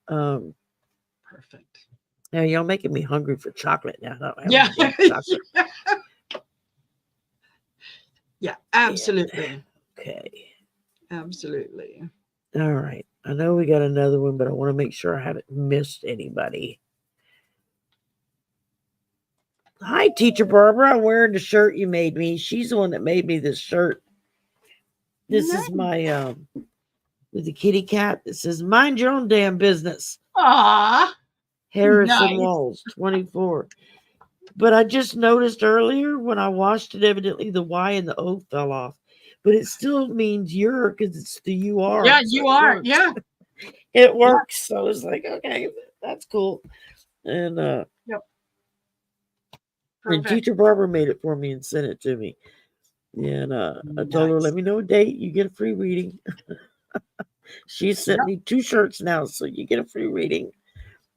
Perfect. Now y'all making me hungry for chocolate now. I don't have Yeah. any damn chocolate. Yeah. Absolutely. Okay. Absolutely. All right. I know we got another one, but I want to make sure I haven't missed anybody. Hi, Teacher Barbara. I'm wearing the shirt you made me. She's the one that made me this shirt. This is my with the kitty cat. It says, "Mind your own damn business." Ah, Harrison nice. Walls, 24. But I just noticed earlier when I washed it, evidently the Y and the O fell off. But it still means you're because it's the UR. Yeah, so you it are. works. Yeah. It works. So I was like, okay, that's cool. And Yep. and Perfect. teacher Barbara made it for me and sent it to me. And I told her, Nice. let me know a date, you get a free reading. She sent Yep. me 2 shirts now, so you get a free reading.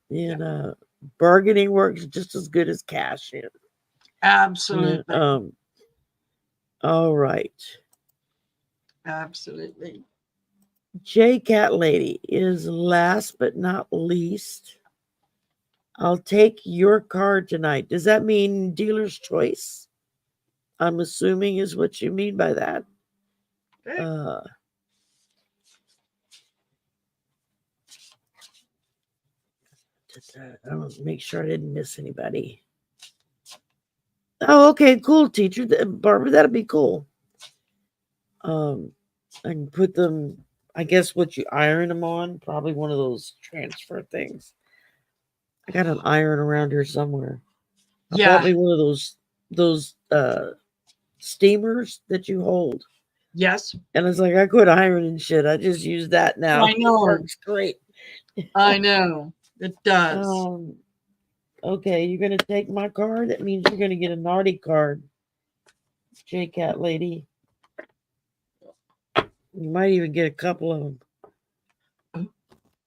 And bargaining works just as good as cash. And, Absolutely. all right. Absolutely. J Cat Lady is last but not least. I'll take your card tonight. Does that mean dealer's choice? I'm assuming is what you mean by that. Okay. I don't make sure I didn't miss anybody. Oh, okay, cool, teacher. Barbara, that'll be cool. I can put them, I guess what you iron them on, probably one of those transfer things. I got an iron around here somewhere. I bought me one of those steamers that you hold. Yes. And it's like I quit ironing shit. I just use that now. I know. It works great. I know. It does. Okay, you're gonna take my card. That means you're gonna get a naughty card, J Cat Lady. You might even get a couple of them.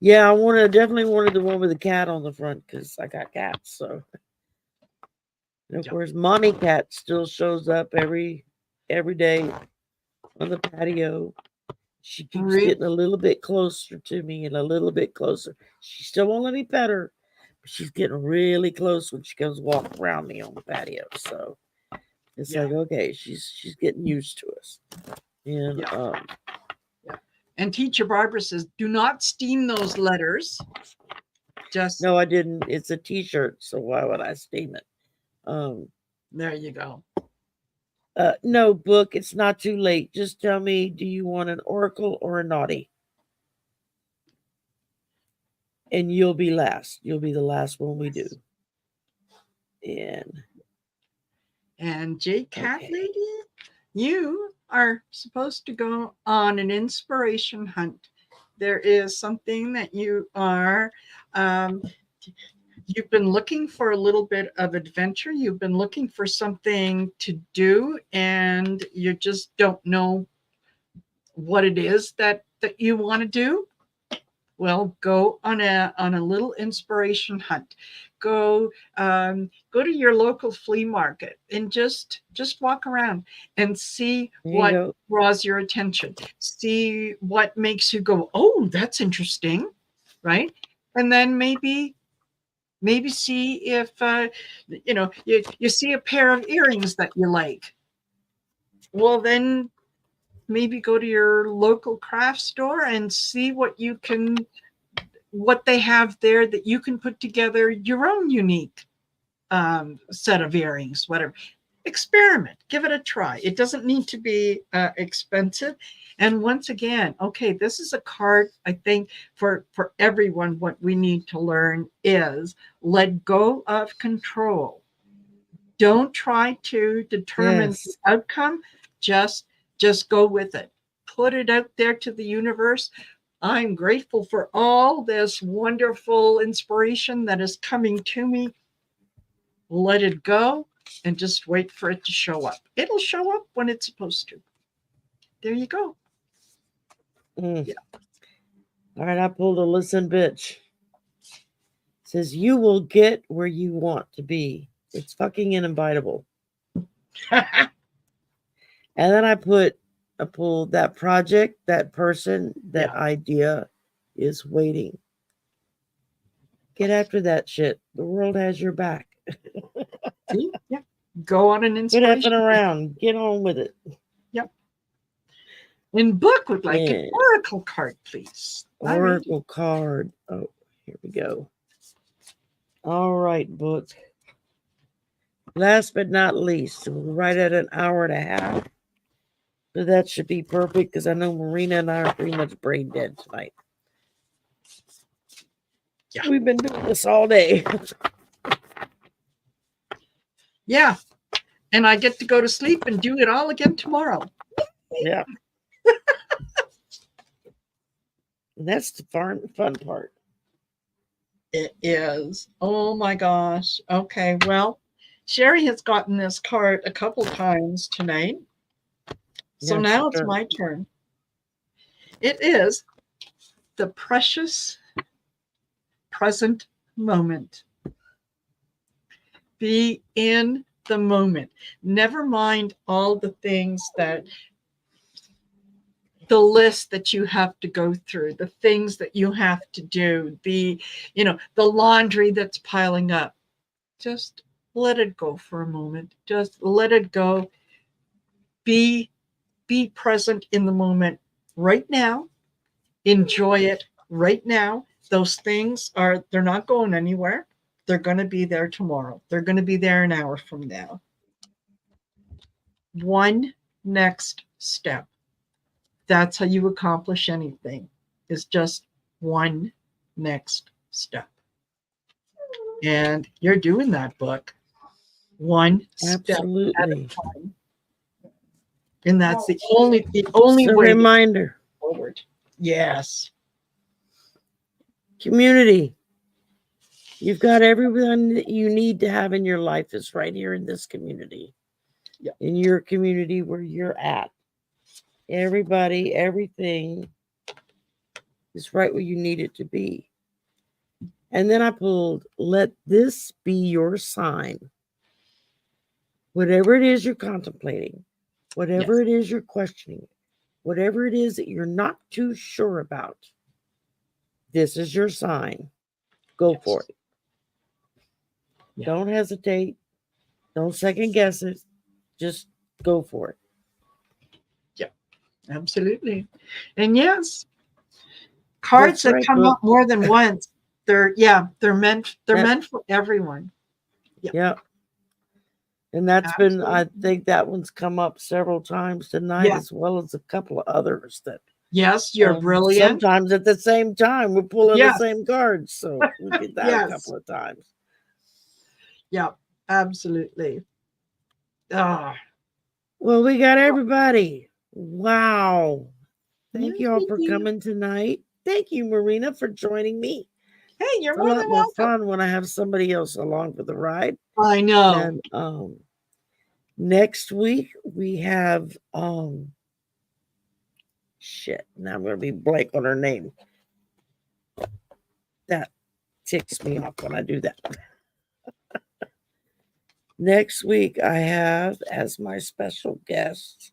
Yeah, I definitely wanted the one with the cat on the front because I got cats. So, and of course, mommy cat still shows up every day on the patio. She keeps getting a little bit closer to me and a little bit closer. She still won't let me pet her, but she's getting really close when she comes walk around me on the patio. So it's like, okay, she's getting used to us. And and teacher Barbara says, do not steam those letters. Just no, I didn't. It's a t-shirt, so why would I steam it? There you go. No, book, it's not too late. Just tell me, do you want an oracle or a naughty? And you'll be last. You'll be the last one we do. And J Cat Lady, you are supposed to go on an inspiration hunt. There is something that you are you've been looking for a little bit of adventure. You've been looking for something to do, and you just don't know what it is that you want to do. Well, go on a little inspiration hunt. Go to your local flea market and just walk around and see what draws your attention. See what makes you go, oh, that's interesting, right? And then maybe see if you see a pair of earrings that you like. Well, then maybe go to your local craft store and see what they have there that you can put together your own unique set of earrings, whatever. Experiment, give it a try. It doesn't need to be expensive. And once again, okay, this is a card, I think, for everyone. What we need to learn is let go of control. Don't try to determine the outcome. Just go with it. Put it out there to the universe. I'm grateful for all this wonderful inspiration that is coming to me. Let it go and just wait for it to show up. It'll show up when it's supposed to. There you go. Yeah. All right, I pulled a listen, bitch. It says, you will get where you want to be. It's fucking uninvitable. And then I pulled that project, that person, that idea is waiting. Get after that shit. The world has your back. See? Yeah. Go on an inspiration. Quit effing around. Get on with it. Yep. And book would like an oracle card, please. Oracle card. Oh, here we go. All right, book. Last but not least, we're right at an hour and a half. But that should be perfect because I know Marina and I are pretty much brain dead tonight. Yeah. We've been doing this all day. Yeah. And I get to go to sleep and do it all again tomorrow. Yeah. And that's the fun part. It is. Oh my gosh. Okay. Well, Sherry has gotten this card a couple times tonight. So Yeah, now it's sure. my turn. It is the precious present moment. Be in the moment. Never mind all the things that the list that you have to go through, the things that you have to do, the laundry that's piling up. Just let it go for a moment. Just let it go. Be present in the moment right now. Enjoy it right now. Those things they're not going anywhere. They're going to be there tomorrow. They're going to be there an hour from now. One next step. That's how you accomplish anything, is just one next step. And you're doing that, book. One Absolutely. step at a time. And that's the only It's a way reminder. forward. Yes. Community. You've got everyone that you need to have in your life is right here in this community. Yep. In your community where you're at. Everybody, everything is right where you need it to be. And then I pulled, let this be your sign. Whatever it is you're contemplating, whatever it is you're questioning, whatever it is that you're not too sure about, this is your sign. Go for it. Yeah. Don't hesitate. Don't second guess it. Just go for it. Yeah, absolutely. And yes, cards that come up more than once, they're meant for everyone. Yeah. And that's been, I think that one's come up several times tonight, as well as a couple of others that. Yes, you're brilliant. Sometimes at the same time, we're pulling the same cards. So we did that a couple of times. Yeah, absolutely. Well, we got everybody. Wow. Thank you all for coming tonight. Thank you, Marina, for joining me. Hey, you're more than welcome. A lot more fun when I have somebody else along for the ride. I know. And next week we have shit. Now I'm gonna be blank on her name. That ticks me off when I do that. Next week I have as my special guest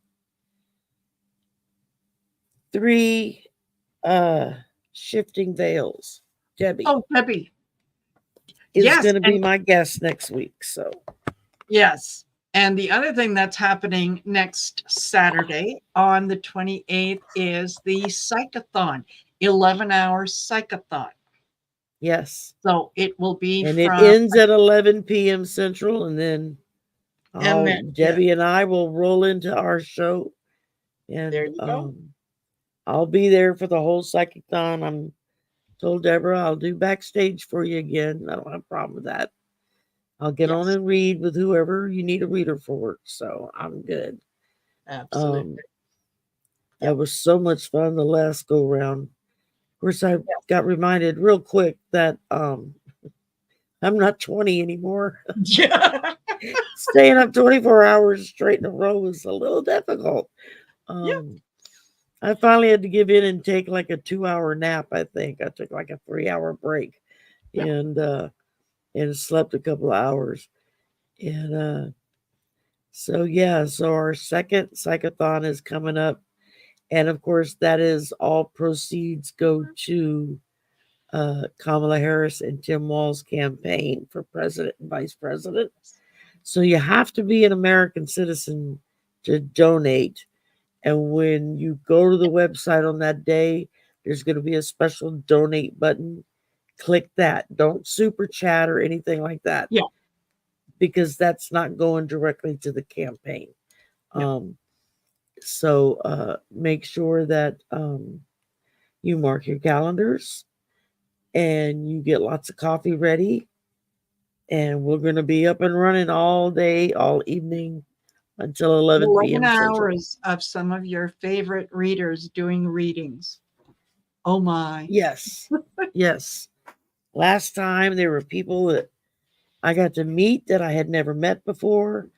3 shifting veils. Debbie. Oh, Debbie is going to be my guest next week. So yes. And the other thing that's happening next Saturday on the 28th is the Psychathon, 11-hour Psychathon. Yes. So it will be and it ends at 11 p.m. Central, and then Debbie and I will roll into our show. And there you go. I'll be there for the whole Psychathon. I'm told Deborah I'll do backstage for you again. I don't have a problem with that. I'll get on and read with whoever you need a reader for. So I'm good. Absolutely. That was so much fun the last go round. Of course, I got reminded real quick that I'm not 20 anymore. Yeah. Staying up 24 hours straight in a row is a little difficult. I finally had to give in and take like a 2-hour nap. I think I took like a 3-hour break and slept a couple of hours. And so our second Psychathon is coming up. And of course, that is all proceeds go to Kamala Harris and Tim Walz's campaign for president and vice president. So you have to be an American citizen to donate. And when you go to the website on that day, there's going to be a special donate button. Click that. Don't super chat or anything like that. Yeah. Because that's not going directly to the campaign. No. So make sure that you mark your calendars and you get lots of coffee ready. And we're going to be up and running all day, all evening until 11 11 p.m. Central. hours of some of your favorite readers doing readings. Oh my. Yes. Yes. Last time there were people that I got to meet that I had never met before.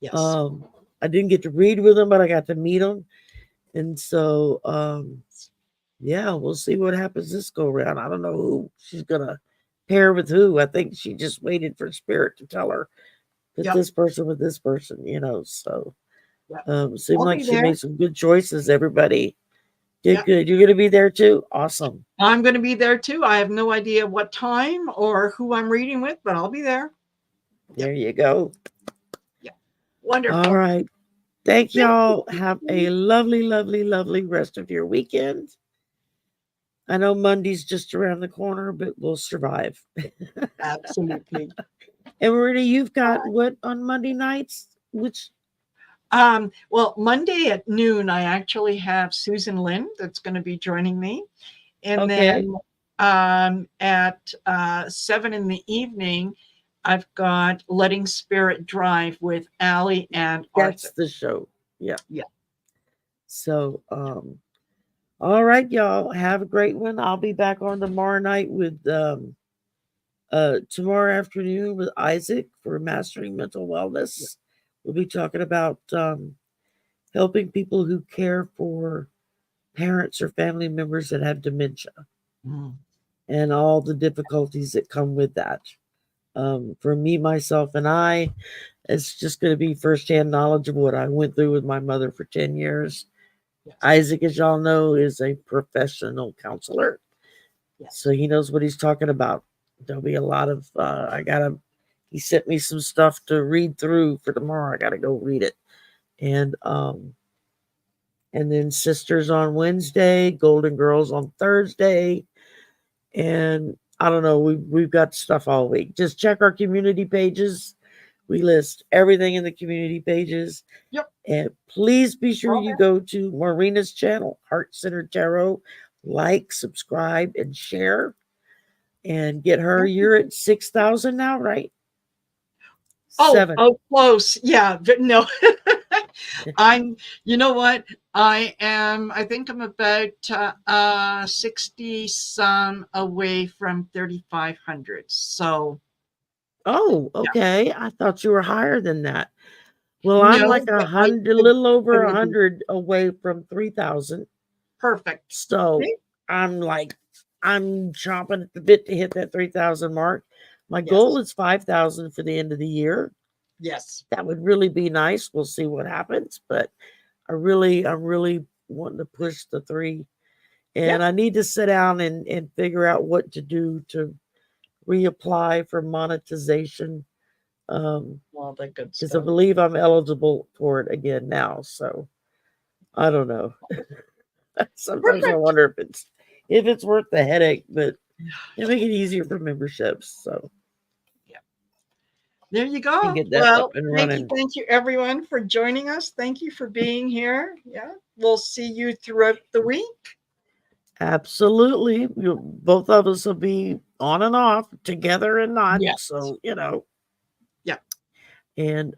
Yes. I didn't get to read with them, but I got to meet them. And so, yeah, we'll see what happens this go around. I don't know who she's going to pair with who. I think she just waited for Spirit to tell her that Yep. this person with this person, So Yep. seemed I'll like be she there. made some good choices. Everybody did Yep. good. You're going to be there too? Awesome. I'm going to be there too. I have no idea what time or who I'm reading with, but I'll be there. There you go. Yeah. Wonderful. All right. Thank y'all. Have a lovely, lovely, lovely rest of your weekend. I know Monday's just around the corner, but we'll survive. Absolutely. And Marina, you've got what on Monday nights? Which? Well, Monday at noon, I actually have Susan Lynn that's going to be joining me. And then at 7 in the evening, I've got Letting Spirit Drive with Allie and Arthur. That's the show. Yeah. Yeah. So, all right, y'all. Have a great one. I'll be back on tomorrow night with tomorrow afternoon with Isaac for Mastering Mental Wellness. Yeah. We'll be talking about helping people who care for parents or family members that have dementia and all the difficulties that come with that. For me, myself, and I, it's just going to be firsthand knowledge of what I went through with my mother for 10 years. Yes. Isaac, as y'all know, is a professional counselor. Yes. So he knows what he's talking about. There'll be a lot of, he sent me some stuff to read through for tomorrow. I got to go read it. And then Sisters on Wednesday, Golden Girls on Thursday. And I don't know, we've got stuff all week. Just check our community pages. We list everything in the community pages. Yep. And please be sure you go to Marina's channel, Heart Centered Tarot. Like, subscribe, and share. And get her. You're at 6,000 now, right? Oh, close. Yeah, but no. You know what? I think I'm about 60 some away from 3,500. So. Oh, okay. Yeah. I thought you were higher than that. Well, I'm like 100, a little over 100 away from 3,000. Perfect. So I'm chomping at the bit to hit that 3,000 mark. My goal is 5,000 for the end of the year. Yes. That would really be nice. We'll see what happens, but I'm really wanting to push the 3. And I need to sit down and figure out what to do to reapply for monetization. All that good stuff. Because I believe I'm eligible for it again now. So I don't know. Sometimes I wonder if it's worth the headache, but it make it easier for memberships. So there you go. Well, thank you everyone for joining us. Thank you for being here. Yeah, we'll see you throughout the week. Absolutely. Both of us will be on and off, together and not. Yes. So, Yeah. And